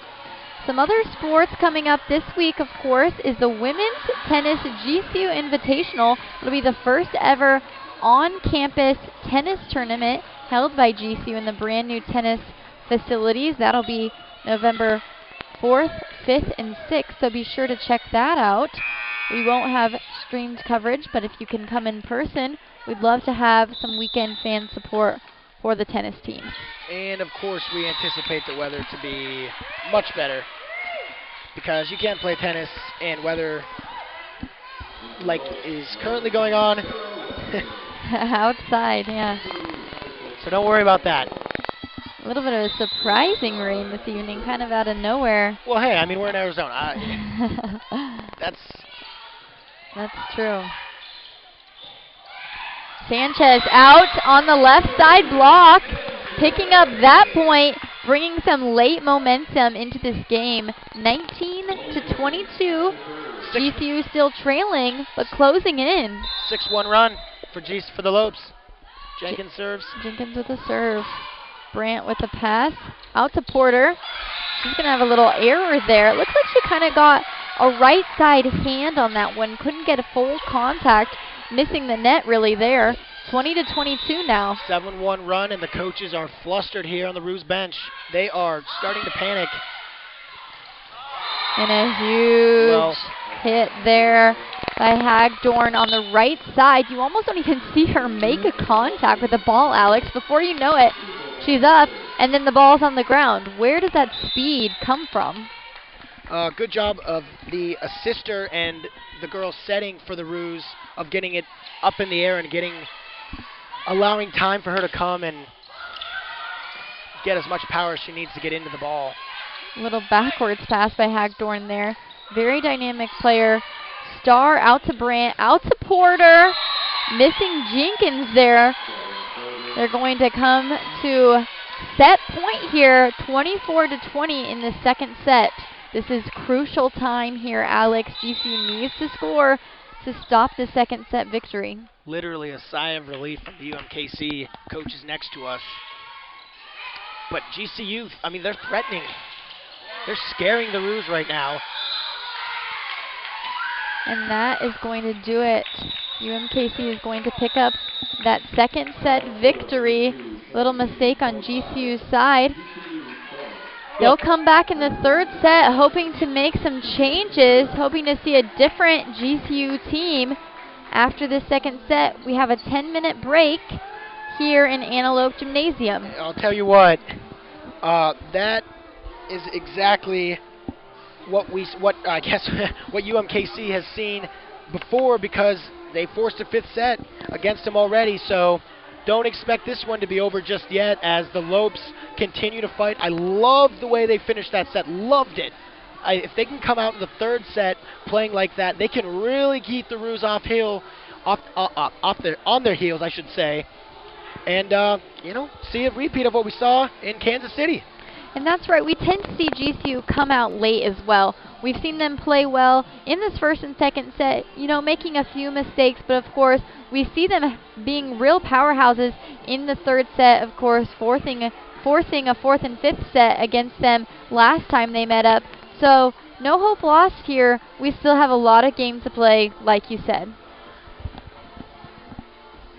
Some other sports coming up this week, of course, is the Women's Tennis GCU Invitational. It'll be the first ever on-campus tennis tournament held by GCU in the brand new tennis facilities. That'll be November 4th, 5th, and 6th, so be sure to check that out. We won't have streamed coverage, but if you can come in person, we'd love to have some weekend fan support for the tennis teams. And of course, we anticipate the weather to be much better, because you can't play tennis in weather like is currently going on. Outside, yeah. So don't worry about that. A little bit of a surprising rain this evening, kind of out of nowhere. Well, hey, I mean, we're in Arizona. That's true. Sanchez out on the left side block, picking up that point, bringing some late momentum into this game. 19-22. GCU still trailing, but closing in. 6-1 run for the Lopes. Jenkins serves. Jenkins with a serve. Brandt with a pass. Out to Porter. She's going to have a little error there. It looks like she kind of got a right side hand on that one. Couldn't get a full contact. Missing the net really there. 20-22 now. 7-1 run, and the coaches are flustered here on the Roos bench. They are starting to panic. And a huge hit there by Hagdorn on the right side. You almost don't even see her make a contact with the ball, Alex. Before you know it, she's up, and then the ball's on the ground. Where does that speed come from? Good job of the assister and the girl setting for the Roos of getting it up in the air and allowing time for her to come and get as much power as she needs to get into the ball. Little backwards pass by Hagdorn there. Very dynamic player. Starr out to Brandt, out to Porter. Missing Jenkins there. They're going to come to set point here, 24-20 in the second set. This is crucial time here, Alex. GCU needs to score to stop the second set victory. Literally a sigh of relief from the UMKC coaches next to us. But GCU, I mean, they're threatening. They're scaring the Roos right now. And that is going to do it. UMKC is going to pick up that second set victory. Little mistake on GCU's side. They'll come back in the third set hoping to make some changes, hoping to see a different GCU team. After the second set, we have a 10-minute break here in Antelope Gymnasium. I'll tell you what, that is exactly what UMKC has seen before, because they forced a fifth set against them already. So don't expect this one to be over just yet as the Lopes continue to fight. I love the way they finished that set. Loved it. If they can come out in the third set playing like that, they can really keep the Roos on their heels, I should say, and see a repeat of what we saw in Kansas City. And that's right. We tend to see GCU come out late as well. We've seen them play well in this first and second set, making a few mistakes, but of course we see them being real powerhouses in the third set, of course, forcing a fourth and fifth set against them last time they met up. So no hope lost here. We still have a lot of games to play, like you said.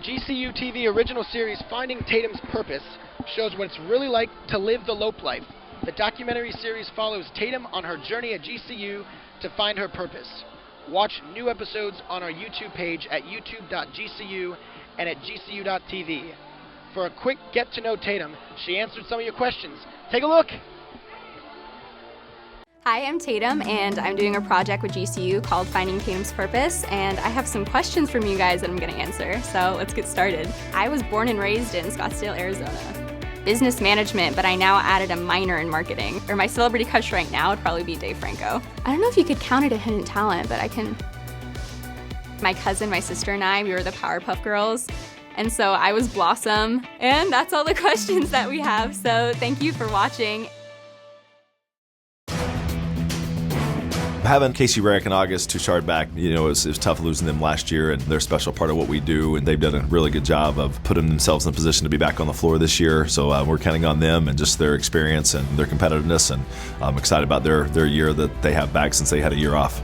GCU TV original series Finding Tatum's Purpose shows what it's really like to live the Lope life. The documentary series follows Tatum on her journey at GCU to find her purpose. Watch new episodes on our YouTube page at youtube.gcu and at gcu.tv. For a quick get to know Tatum, she answered some of your questions. Take a look. Hi, I'm Tatum, and I'm doing a project with GCU called Finding Tatum's Purpose, and I have some questions from you guys that I'm going to answer, so let's get started. I was born and raised in Scottsdale, Arizona. Business management, but I now added a minor in marketing. Or my celebrity crush right now would probably be Dave Franco. I don't know if you could count it a hidden talent, but I can. My cousin, my sister, and I, we were the Powerpuff Girls, and so I was Blossom, and that's all the questions that we have, so thank you for watching. Having Casey Rarick and August Touchard back, it was tough losing them last year, and they're a special part of what we do, and they've done a really good job of putting themselves in a position to be back on the floor this year. So we're counting on them and just their experience and their competitiveness, and I'm excited about their year that they have back since they had a year off.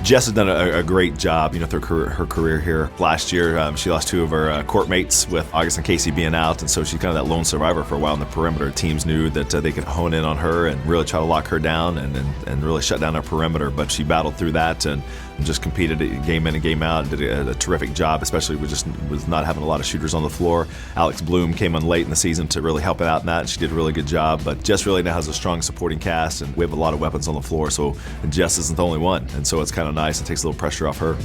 Jess has done a great job, through her career here. Last year, she lost two of her court mates with August and Casey being out, and so she's kind of that lone survivor for a while in the perimeter. Teams knew that they could hone in on her and really try to lock her down and really shut down her perimeter, but she battled through that and just competed game in and game out and did a terrific job, especially with not having a lot of shooters on the floor. Alex Bloom came on late in the season to really help out in that, and she did a really good job. But Jess really now has a strong supporting cast, and we have a lot of weapons on the floor, so Jess isn't the only one, and so it's kind of nice. It takes a little pressure off her.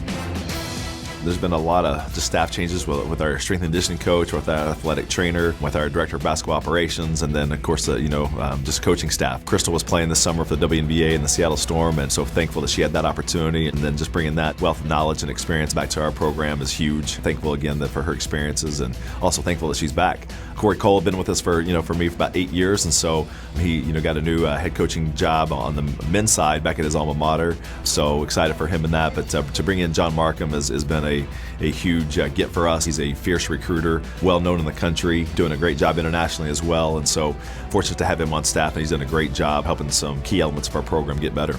There's been a lot of just staff changes with our strength and conditioning coach, with our athletic trainer, with our director of basketball operations, and then of course just coaching staff. Crystal was playing this summer for the WNBA and the Seattle Storm, and so thankful that she had that opportunity, and then just bringing that wealth of knowledge and experience back to our program is huge. Thankful again for her experiences, and also thankful that she's back. Corey Cole had been with us for me for about 8 years, and so he got a new head coaching job on the men's side back at his alma mater. So excited for him in that. But to bring in John Markham has been a huge get for us. He's a fierce recruiter, well known in the country, doing a great job internationally as well. And so fortunate to have him on staff, and he's done a great job helping some key elements of our program get better.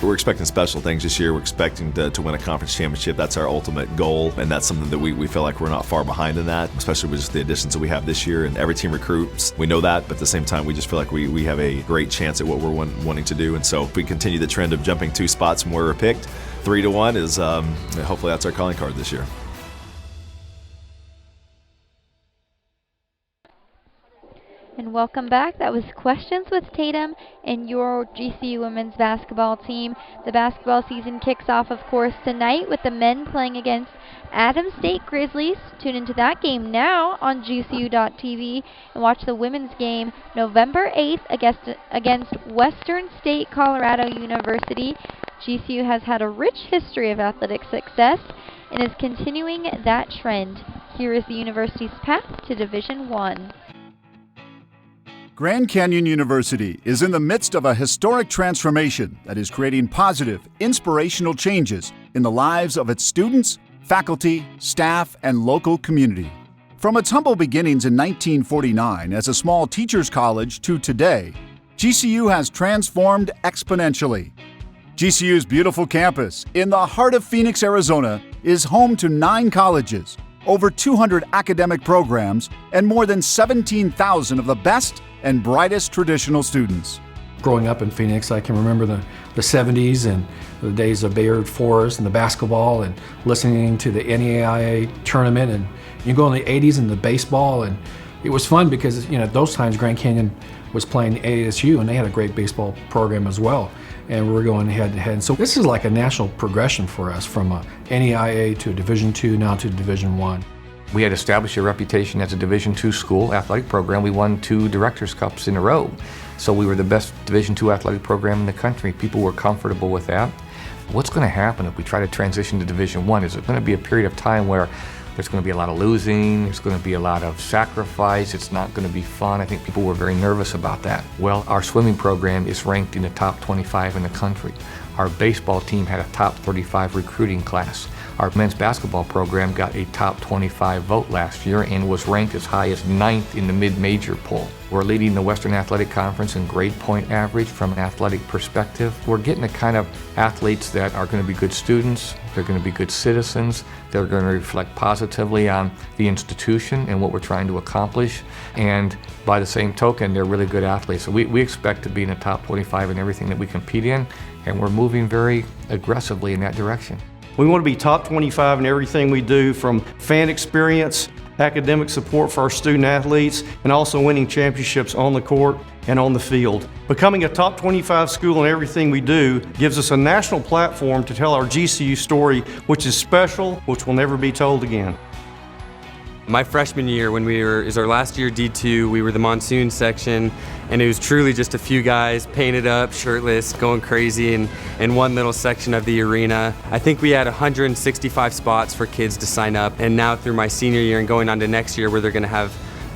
We're expecting special things this year. We're expecting to win a conference championship. That's our ultimate goal, and that's something that we feel like we're not far behind in that, especially with just the additions that we have this year. And every team recruits. We know that, but at the same time, we just feel like we have a great chance at what we're wanting to do. And so if we continue the trend of jumping 2 spots from where we're picked, 3-1 is hopefully that's our calling card this year. And welcome back. That was Questions with Tatum and your GCU women's basketball team. The basketball season kicks off, of course, tonight with the men playing against Adams State Grizzlies. Tune into that game now on GCU.tv and watch the women's game November 8th against Western State Colorado University. GCU has had a rich history of athletic success and is continuing that trend. Here is the university's path to Division I. Grand Canyon University is in the midst of a historic transformation that is creating positive, inspirational changes in the lives of its students, faculty, staff, and local community. From its humble beginnings in 1949 as a small teachers' college to today, GCU has transformed exponentially. GCU's beautiful campus in the heart of Phoenix, Arizona, is home to 9 colleges, over 200 academic programs, and more than 17,000 of the best and brightest traditional students. Growing up in Phoenix, I can remember the 70s and the days of Bayard Forest and the basketball and listening to the NAIA tournament, and you go in the 80s and the baseball, and it was fun because at those times Grand Canyon was playing ASU and they had a great baseball program as well, and we were going head to head. So this is like a national progression for us from a NAIA to a Division II, now to Division I. We had established a reputation as a Division II school athletic program. We won 2 Directors' Cups in a row. So we were the best Division II athletic program in the country. People were comfortable with that. What's going to happen if we try to transition to Division I? Is it going to be a period of time where there's going to be a lot of losing, there's going to be a lot of sacrifice, it's not going to be fun? I think people were very nervous about that. Well, our swimming program is ranked in the top 25 in the country. Our baseball team had a top 35 recruiting class. Our men's basketball program got a top 25 vote last year and was ranked as high as 9th in the mid-major poll. We're leading the Western Athletic Conference in grade point average from an athletic perspective. We're getting the kind of athletes that are going to be good students, they're going to be good citizens, they're going to reflect positively on the institution and what we're trying to accomplish, and by the same token, they're really good athletes. So we expect to be in the top 25 in everything that we compete in, and we're moving very aggressively in that direction. We want to be top 25 in everything we do, from fan experience, academic support for our student athletes, and also winning championships on the court and on the field. Becoming a top 25 school in everything we do gives us a national platform to tell our GCU story, which is special, which will never be told again. My freshman year, it was our last year D2, we were the monsoon section, and it was truly just a few guys painted up, shirtless, going crazy in one little section of the arena. I think we had 165 spots for kids to sign up, and now through my senior year and going on to next year where they're going to have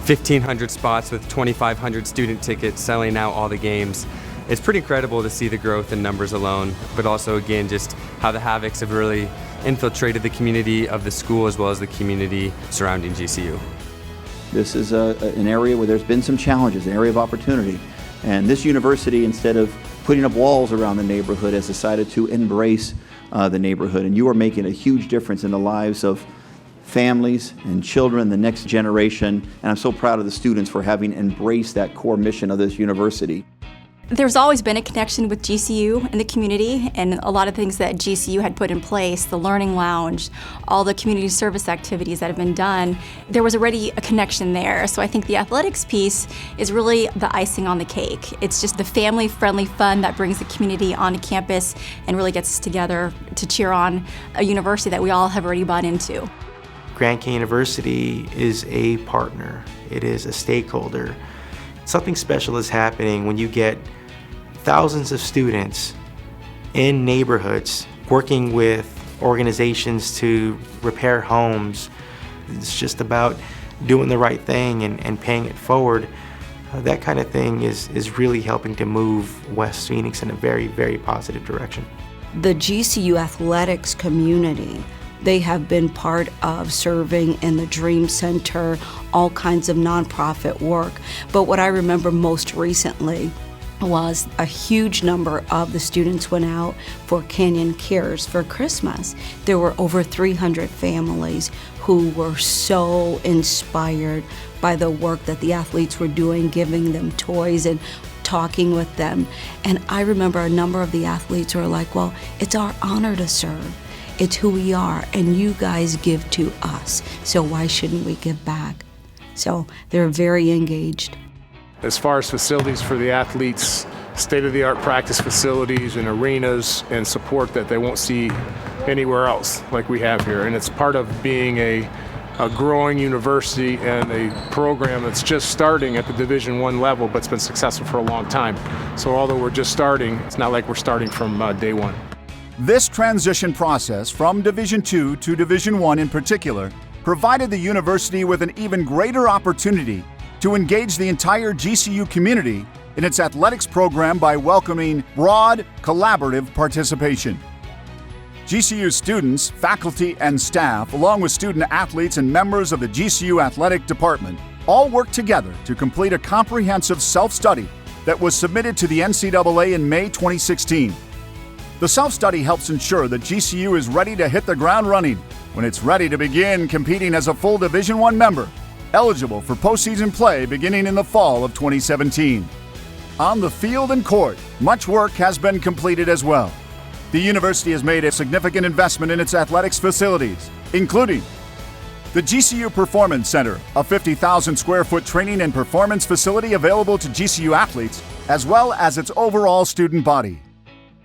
1,500 spots with 2,500 student tickets selling out all the games. It's pretty incredible to see the growth in numbers alone, but also again just how the Havocs have really infiltrated the community of the school as well as the community surrounding GCU. This is an area where there's been some challenges, an area of opportunity. And this university, instead of putting up walls around the neighborhood, has decided to embrace the neighborhood, and you are making a huge difference in the lives of families and children, the next generation, and I'm so proud of the students for having embraced that core mission of this university. There's always been a connection with GCU and the community, and a lot of things that GCU had put in place, the Learning Lounge, all the community service activities that have been done, there was already a connection there. So I think the athletics piece is really the icing on the cake. It's just the family-friendly fun that brings the community onto campus and really gets us together to cheer on a university that we all have already bought into. Grand Canyon University is a partner. It is a stakeholder. Something special is happening when you get thousands of students in neighborhoods working with organizations to repair homes. It's just about doing the right thing and paying it forward. That kind of thing is really helping to move West Phoenix in a very, very positive direction. The GCU athletics community, they have been part of serving in the Dream Center, all kinds of nonprofit work. But what I remember most recently was a huge number of the students went out for Canyon Cares for Christmas. There were over 300 families who were so inspired by the work that the athletes were doing, giving them toys and talking with them. And I remember a number of the athletes were like, well, it's our honor to serve. It's who we are, and you guys give to us, so why shouldn't we give back? So they're very engaged. As far as facilities for the athletes, state-of-the-art practice facilities and arenas and support that they won't see anywhere else like we have here. And it's part of being a growing university and a program that's just starting at the Division I level, but it's been successful for a long time. So although we're just starting, it's not like we're starting from day one. This transition process from Division II to Division I in particular provided the university with an even greater opportunity to engage the entire GCU community in its athletics program by welcoming broad, collaborative participation. GCU students, faculty, and staff, along with student athletes and members of the GCU Athletic Department, all worked together to complete a comprehensive self-study that was submitted to the NCAA in May 2016. The self-study helps ensure that GCU is ready to hit the ground running when it's ready to begin competing as a full Division I member, eligible for postseason play beginning in the fall of 2017. On the field and court, much work has been completed as well. The university has made a significant investment in its athletics facilities, including the GCU Performance Center, a 50,000 square foot training and performance facility available to GCU athletes, as well as its overall student body.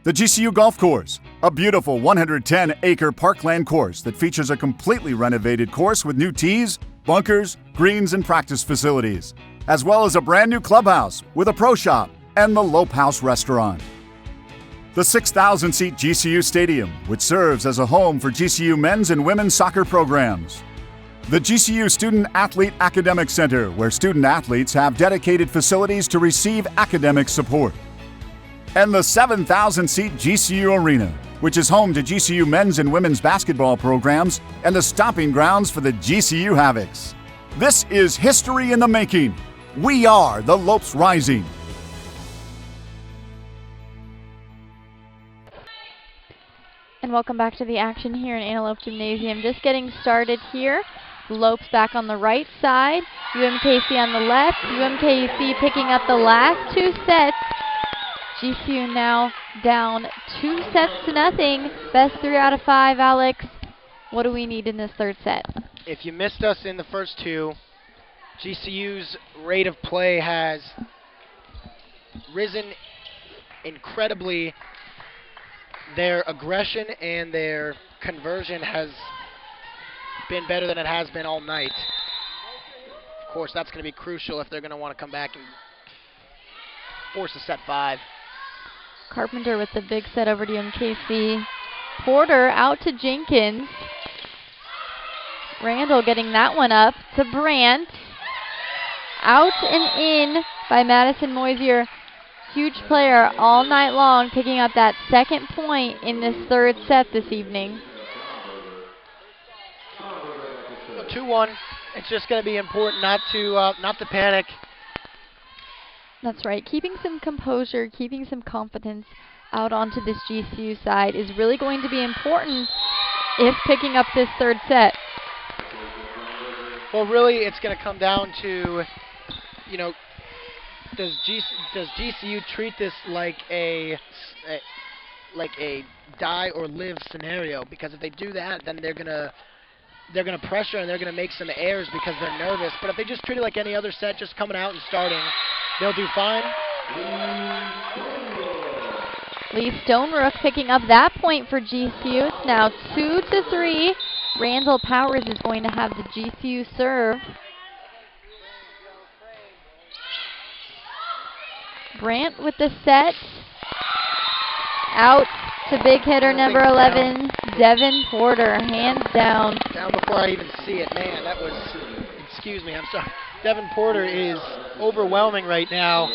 The GCU Golf Course, a beautiful 110-acre parkland course that features a completely renovated course with new tees, bunkers, greens, and practice facilities, as well as a brand new clubhouse with a pro shop and the Lope House restaurant. The 6,000-seat GCU Stadium, which serves as a home for GCU men's and women's soccer programs. The GCU Student Athlete Academic Center, where student athletes have dedicated facilities to receive academic support. And the 7,000-seat GCU Arena, which is home to GCU men's and women's basketball programs and the stomping grounds for the GCU Havocs. This is history in the making. We are the Lopes Rising. And welcome back to the action here in Antelope Gymnasium. Just getting started here. Lopes back on the right side, UMKC on the left. UMKC picking up the last two sets. GCU now down 2-0. Best 3 out of 5, Alex. What do we need in this third set? If you missed us in the first two, GCU's rate of play has risen incredibly. Their aggression and their conversion has been better than it has been all night. Of course, that's going to be crucial if they're going to want to come back and force a set 5. Carpenter with the big set over to UMKC. Porter out to Jenkins. Randall getting that one up to Brandt. Out and in by Madison Moisier. Huge player all night long, picking up that second point in this third set this evening. 2-1. It's just going to be important not to panic. That's right. Keeping some composure, keeping some confidence out onto this GCU side is really going to be important if picking up this third set. Well, really, it's going to come down to, does GCU treat this like a die or live scenario? Because if they do that, then they're gonna pressure and they're gonna make some errors because they're nervous. But if they just treat it like any other set, just coming out and starting, they'll do fine. Lee Stonerook picking up that point for GCU. It's now 2-3. Randall Powers is going to have the GCU serve. Brandt with the set. Out to big hitter number 11, Devin Porter, hands down. Down before I even see it. Man, that was, excuse me, I'm sorry. Devin Porter is overwhelming right now.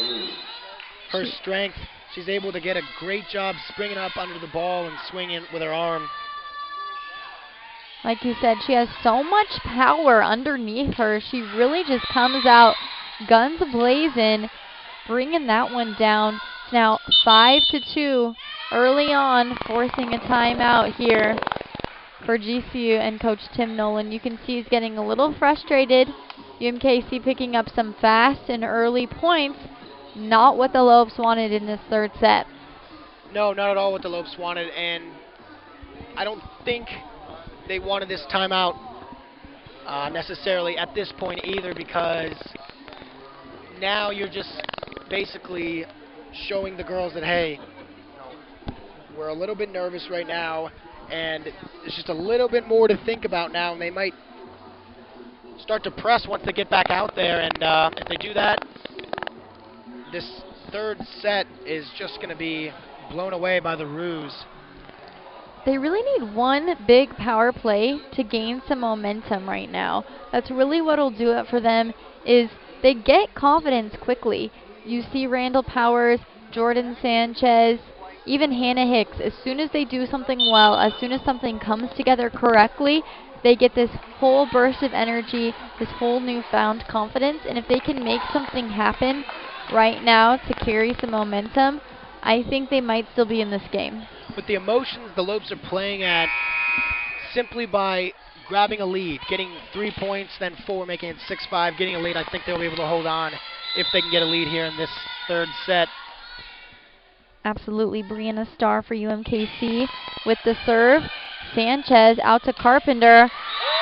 Her strength, she's able to get a great job springing up under the ball and swinging with her arm. Like you said, she has so much power underneath her. She really just comes out guns a-blazing, bringing that one down. It's now 5-2 early on, forcing a timeout here for GCU and Coach Tim Nolan. You can see he's getting a little frustrated. UMKC picking up some fast and early points. Not what the Lopes wanted in this third set. No, not at all what the Lopes wanted, and I don't think they wanted this timeout necessarily at this point either, because now you're just basically showing the girls that, hey, we're a little bit nervous right now, and there's just a little bit more to think about now, and they might start to press once they get back out there, and if they do that, this third set is just going to be blown away by the Roos. They really need one big power play to gain some momentum right now. That's really what will do it for them, is they get confidence quickly. You see Randall Powers, Jordan Sanchez, even Hannah Hicks. As soon as they do something well, as soon as something comes together correctly, they get this whole burst of energy, this whole newfound confidence, and if they can make something happen right now to carry some momentum, I think they might still be in this game. With the emotions the Lopes are playing at, simply by grabbing a lead, getting 3 points, then 4, making it 6-5, getting a lead, I think they'll be able to hold on if they can get a lead here in this third set. Absolutely, Brianna Starr for UMKC with the serve. Sanchez out to Carpenter,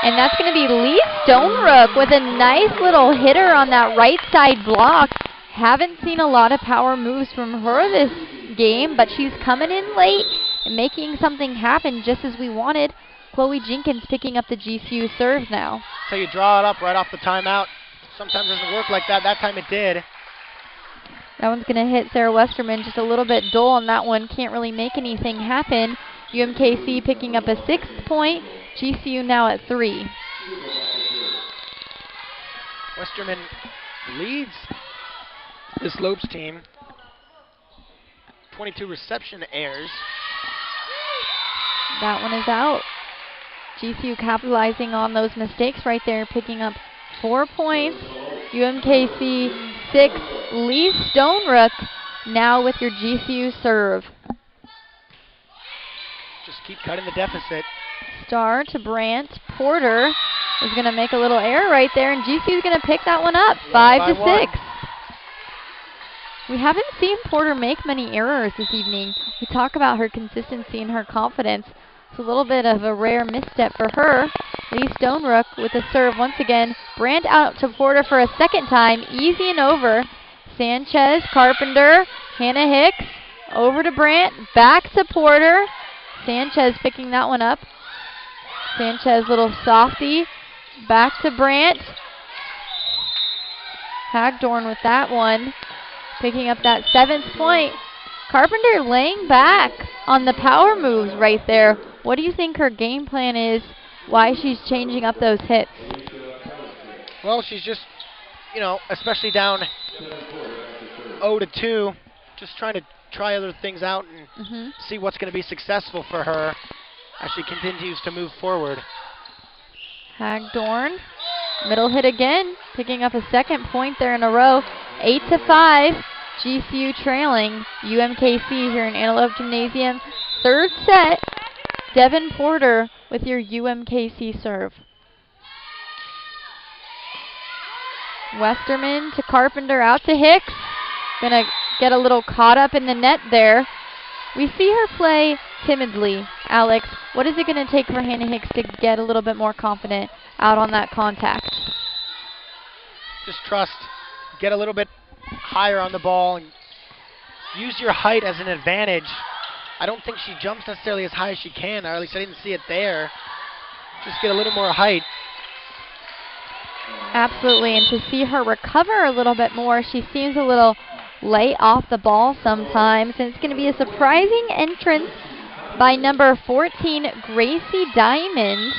and that's going to be Lee Stonerook with a nice little hitter on that right side block. Haven't seen a lot of power moves from her this game, but she's coming in late and making something happen just as we wanted. Chloe Jenkins picking up the GCU serve now. So you draw it up right off the timeout. Sometimes it doesn't work like that. That time it did. That one's going to hit Sarah Westerman just a little bit dull on that one. Can't really make anything happen. UMKC picking up a 6th point. GCU now at 3. Westerman leads this Lopes team. 22 reception errors. That one is out. GCU capitalizing on those mistakes right there, picking up 4 points. UMKC 6. Lee Stonerook now with your GCU serve. Just keep cutting the deficit. Starr to Brandt. Porter is going to make a little error right there, and GCU is going to pick that one up. 5-6. We haven't seen Porter make many errors this evening. We talk about her consistency and her confidence. It's a little bit of a rare misstep for her. Lee Stonerook with the serve once again. Brandt out to Porter for a second time. Easy and over. Sanchez, Carpenter, Hannah Hicks. Over to Brandt. Back to Porter. Sanchez picking that one up. Sanchez, little softy. Back to Brandt. Hagdorn with that one. Picking up that 7th point. Carpenter laying back on the power moves right there. What do you think her game plan is? Why she's changing up those hits? Well, she's just, especially down 0-2, just trying to try other things out and see what's going to be successful for her as she continues to move forward. Hagdorn, middle hit again, picking up a 2nd point there in a row. 8-5. GCU trailing UMKC here in Antelope Gymnasium. Third set, Devin Porter with your UMKC serve. Westerman to Carpenter, out to Hicks. Gonna get a little caught up in the net there. We see her play timidly. Alex, what is it gonna take for Hannah Hicks to get a little bit more confident out on that contact? Just trust. Get a little bit higher on the ball and use your height as an advantage. I don't think she jumps necessarily as high as she can, or at least I didn't see it there. Just get a little more height. Absolutely, and to see her recover a little bit more, she seems a little late off the ball sometimes, and it's going to be a surprising entrance by number 14, Gracie Diamond.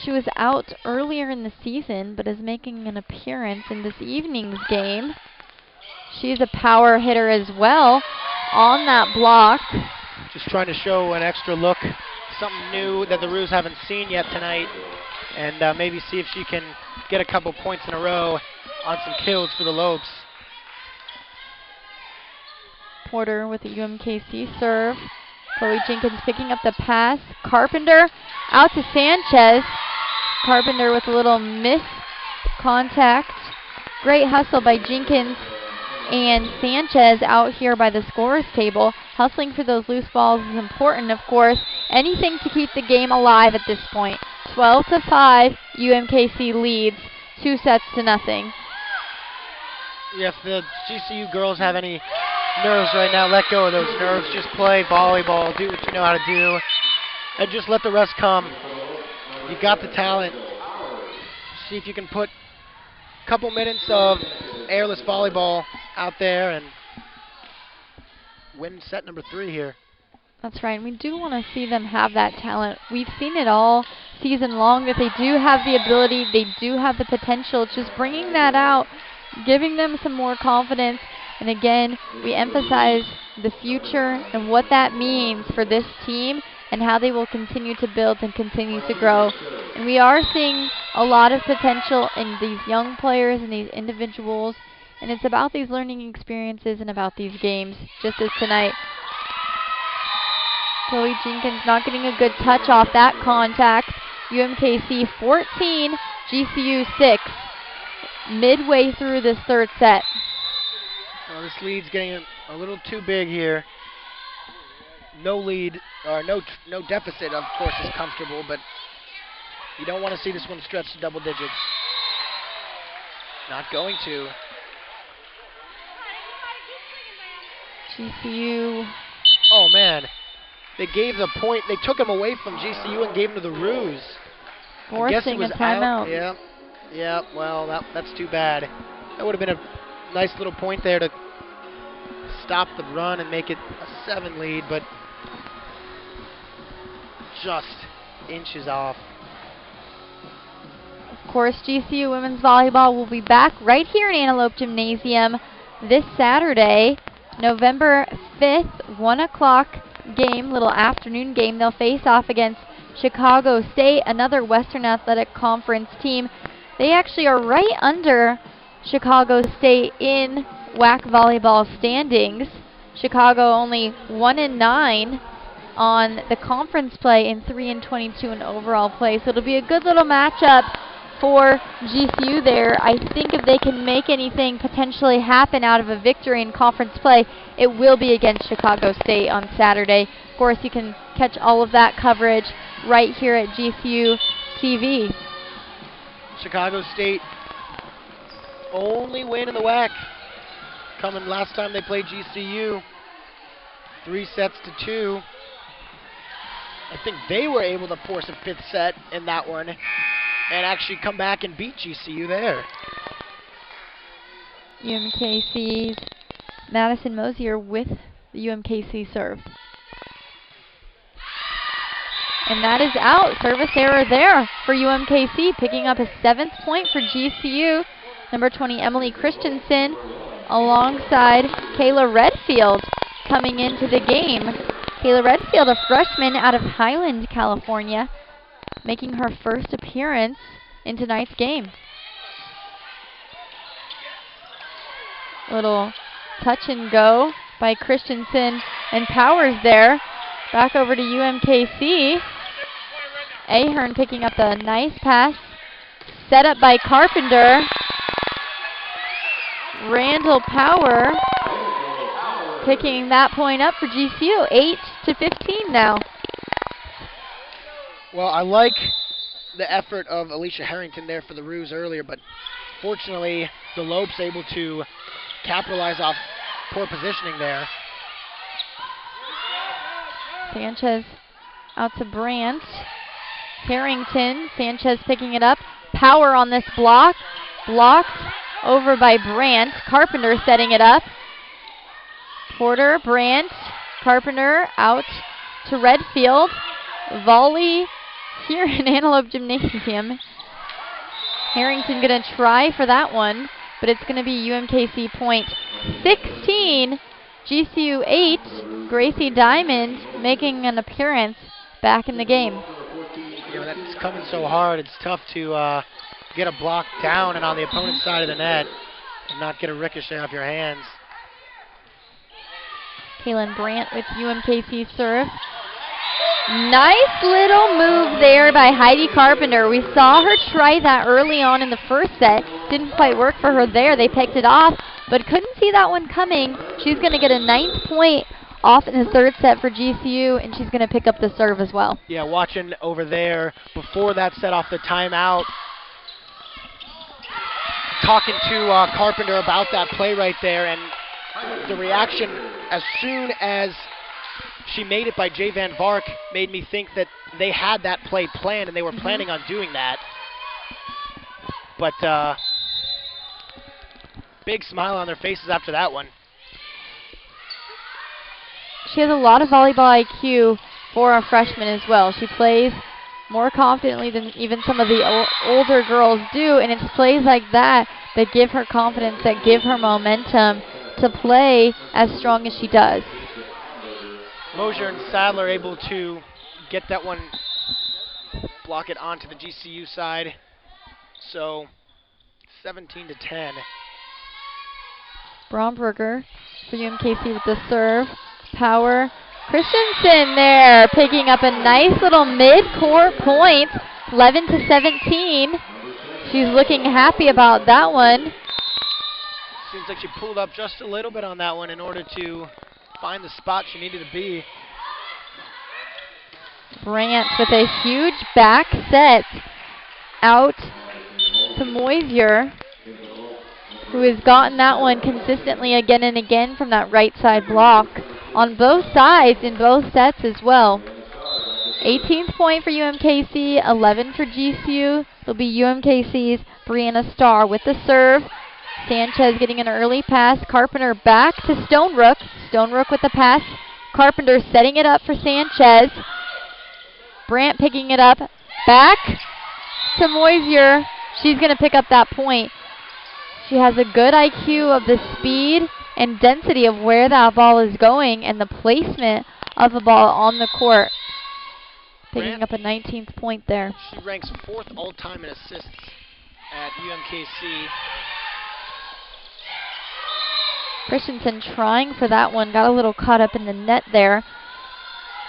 She was out earlier in the season, but is making an appearance in this evening's game. She's a power hitter as well on that block. Just trying to show an extra look, something new that the Roos haven't seen yet tonight, and maybe see if she can get a couple points in a row on some kills for the Lopes. Porter with the UMKC serve. Chloe Jenkins picking up the pass. Carpenter out to Sanchez. Carpenter with a little miss contact. Great hustle by Jenkins and Sanchez out here by the scorer's table. Hustling for those loose balls is important, of course. Anything to keep the game alive at this point. 12-5, UMKC leads 2-0. If the GCU girls have any nerves right now, let go of those nerves. Just play volleyball, do what you know how to do, and just let the rest come. You got the talent. See if you can put a couple minutes of airless volleyball out there and win set number 3 here. That's right, and we do want to see them have that talent. We've seen it all season long, that they do have the ability, they do have the potential. It's just bringing that out, giving them some more confidence. And again, we emphasize the future and what that means for this team and how they will continue to build and continue to grow. And we are seeing a lot of potential in these young players and these individuals. And it's about these learning experiences and about these games, just as tonight. Chloe Jenkins not getting a good touch off that contact. UMKC 14, GCU 6. Midway through this third set. Well, this lead's getting a little too big here. No lead, or no deficit, of course, is comfortable, but you don't want to see this one stretch to double digits. Not going to. GCU. Oh, man. They gave the point. They took him away from GCU and gave him to the Roos. Forcing a timeout. Yeah, well, that's too bad. That would have been a nice little point there to stop the run and make it a 7 lead, but just inches off. Of course, GCU women's volleyball will be back right here in Antelope Gymnasium this Saturday, November 5th, 1 o'clock game, little afternoon game. They'll face off against Chicago State, another Western Athletic Conference team. They actually are right under Chicago State in WAC volleyball standings. Chicago only 1-9 on the conference play and 3-22 in overall play. So it'll be a good little matchup for GCU there. I think if they can make anything potentially happen out of a victory in conference play, it will be against Chicago State on Saturday. Of course, you can catch all of that coverage right here at GCU TV. Chicago State only win in the WAC coming last time they played GCU, 3-2. I think they were able to force a 5th set in that one and actually come back and beat GCU there. UMKC's Madison Mosier with the UMKC serve. And that is out. Service error there for UMKC, picking up a 7th point for GCU. Number 20, Emily Christensen, alongside Kayla Redfield coming into the game. Kayla Redfield, a freshman out of Highland, California, making her first appearance in tonight's game. Little touch and go by Christensen and Powers there. Back over to UMKC. Ahern picking up the nice pass. Set up by Carpenter. Randall Power picking that point up for GCU. 8-15 now. Well, I like the effort of Alicia Harrington there for the Roos earlier, but fortunately, the Lopes able to capitalize off poor positioning there. Sanchez out to Brandt. Harrington, Sanchez picking it up. Power on this block. Blocked over by Brandt. Carpenter setting it up. Porter, Brandt, Carpenter out to Redfield. Volley here in Antelope Gymnasium. Harrington gonna try for that one, but it's gonna be UMKC point. 16, GCU 8. Gracie Diamond making an appearance back in the game. You know, that's coming so hard. It's tough to get a block down and on the opponent's side of the net and not get a ricochet off your hands. Kaylin Brandt with UMKC serve. Nice little move there by Heidi Carpenter. We saw her try that early on in the first set. Didn't quite work for her there. They picked it off, but couldn't see that one coming. She's going to get a 9th point off in the third set for GCU, and she's going to pick up the serve as well. Yeah, watching over there before that set off the timeout, talking to Carpenter about that play right there, and the reaction as soon as she made it by Jay Van Vark made me think that they had that play planned and they were planning on doing that. But big smile on their faces after that one. She has a lot of volleyball IQ for a freshman as well. She plays more confidently than even some of the older girls do, and it's plays like that that give her confidence, that give her momentum to play as strong as she does. Mosier and Sadler able to get that one, block it onto the GCU side. So 17-10. Bromberger for UMKC with the serve. Power. Christensen there picking up a nice little mid-court point. 11-17. She's looking happy about that one. Seems like she pulled up just a little bit on that one in order to find the spot she needed to be. Brandt with a huge back set out to Moisier, who has gotten that one consistently again and again from that right side block on both sides in both sets as well. 18th point for UMKC, 11 for GCU. It'll be UMKC's Brianna Starr with the serve. Sanchez getting an early pass. Carpenter back to Stonebrook. Stonebrook with the pass. Carpenter setting it up for Sanchez. Brandt picking it up. Back to Moisier. She's going to pick up that point. She has a good IQ of the speed and density of where that ball is going and the placement of the ball on the court. Picking up a 19th point there. She ranks 4th all-time in assists at UMKC. Christensen trying for that one. Got a little caught up in the net there.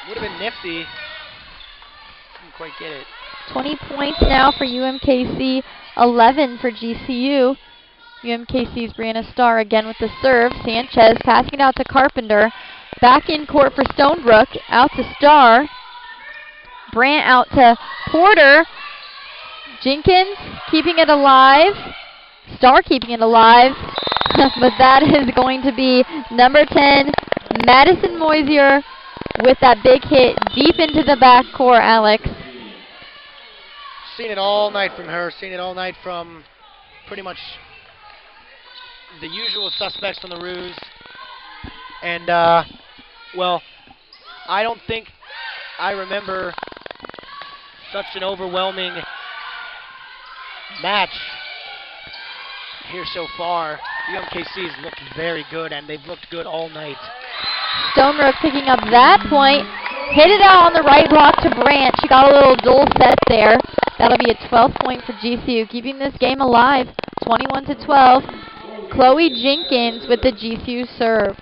Would have been nifty. Didn't quite get it. 20 points now for UMKC, 11 for GCU. UMKC's Brianna Starr again with the serve. Sanchez passing it out to Carpenter. Back in court for Stonebrook. Out to Starr. Brandt out to Porter. Jenkins keeping it alive. Starr keeping it alive. But that is going to be number 10, Madison Moisier, with that big hit deep into the backcourt, Alex. Seen it all night from her. Seen it all night from pretty much the usual suspects from the Roos. And, well, I don't think I remember such an overwhelming match here so far. UMKC's looked very good, and they've looked good all night. Stonebrook picking up that point. Hit it out on the right block to Brandt. She got a little dual set there. That'll be a 12th point for GCU, keeping this game alive. 21-12. Chloe Jenkins with the GCU serve.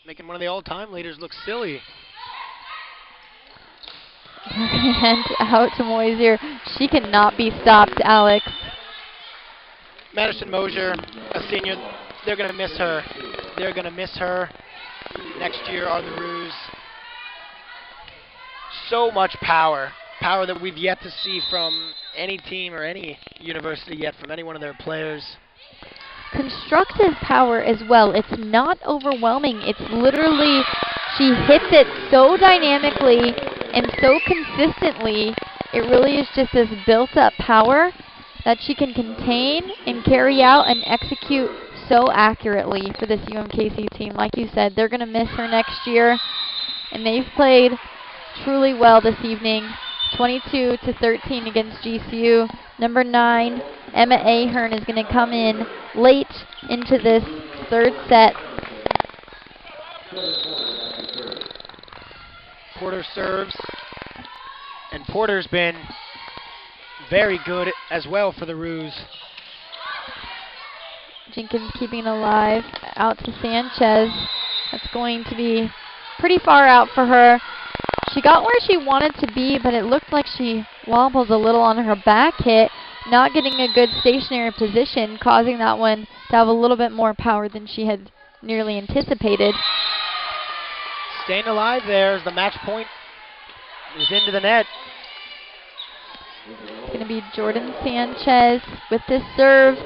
Making one of the all-time leaders look silly. And out to Moisier. She cannot be stopped, Alex. Madison Mosier, a senior, they're going to miss her. They're going to miss her. Next year are the Roos. So much power. Power that we've yet to see from any team or any university yet from any one of their players. Constructive power as well. It's not overwhelming. It's literally, she hits it so dynamically and so consistently. It really is just this built-up power that she can contain and carry out and execute so accurately for this UMKC team. Like you said, they're going to miss her next year, and they've played truly well this evening. 22-13 against GCU. Number 9, Emma Ahern, is going to come in late into this third set. Porter serves, and Porter's been very good as well for the Roos. Jenkins keeping it alive. Out to Sanchez. That's going to be pretty far out for her. She got where she wanted to be, but it looked like she wobbled a little on her back hit, not getting a good stationary position, causing that one to have a little bit more power than she had nearly anticipated. Staying alive there as the match point is into the net. It's going to be Jordan Sanchez with this serve.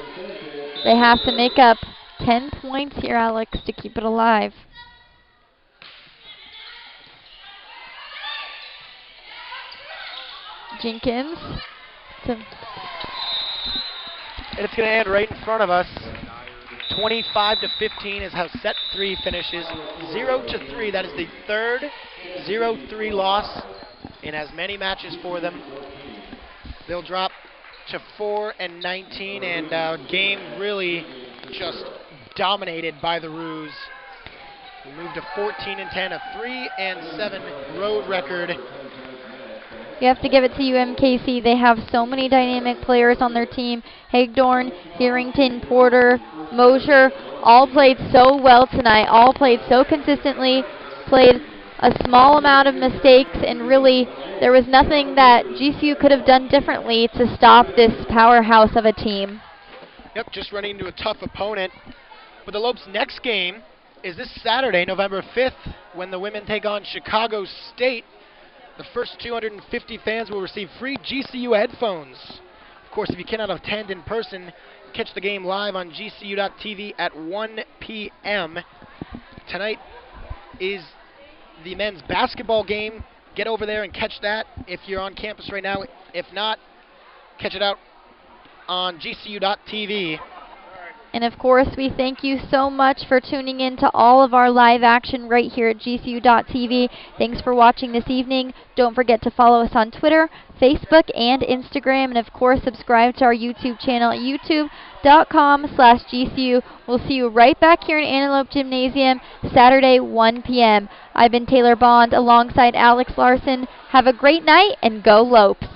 They have to make up 10 points here, Alex, to keep it alive. Jenkins. And it's going to end right in front of us. 25-15 is how set 3 finishes. 0-3, that is the third 0-3 loss in as many matches for them. They'll drop to 4-19, and game really just dominated by the Roos. We moved to 14-10, a 3-7 road record. You have to give it to UMKC. They have so many dynamic players on their team. Hagdorn, Harrington, Porter, Mosier, all played so well tonight, all played so consistently, played a small amount of mistakes, and really there was nothing that GCU could have done differently to stop this powerhouse of a team. Yep, just running into a tough opponent. But the Lopes' next game is this Saturday, November 5th, when the women take on Chicago State. The first 250 fans will receive free GCU headphones. Of course, if you cannot attend in person, catch the game live on GCU.TV at 1 p.m. Tonight is the men's basketball game. Get over there and catch that if you're on campus right now. If not, catch it out on GCU.TV. And of course, we thank you so much for tuning in to all of our live action right here at GCU.TV. Thanks for watching this evening. Don't forget to follow us on Twitter, Facebook, and Instagram. And of course, subscribe to our YouTube channel at youtube.com/GCU. We'll see you right back here in Antelope Gymnasium, Saturday, 1 p.m. I've been Taylor Bond alongside Alex Larson. Have a great night and go Lopes.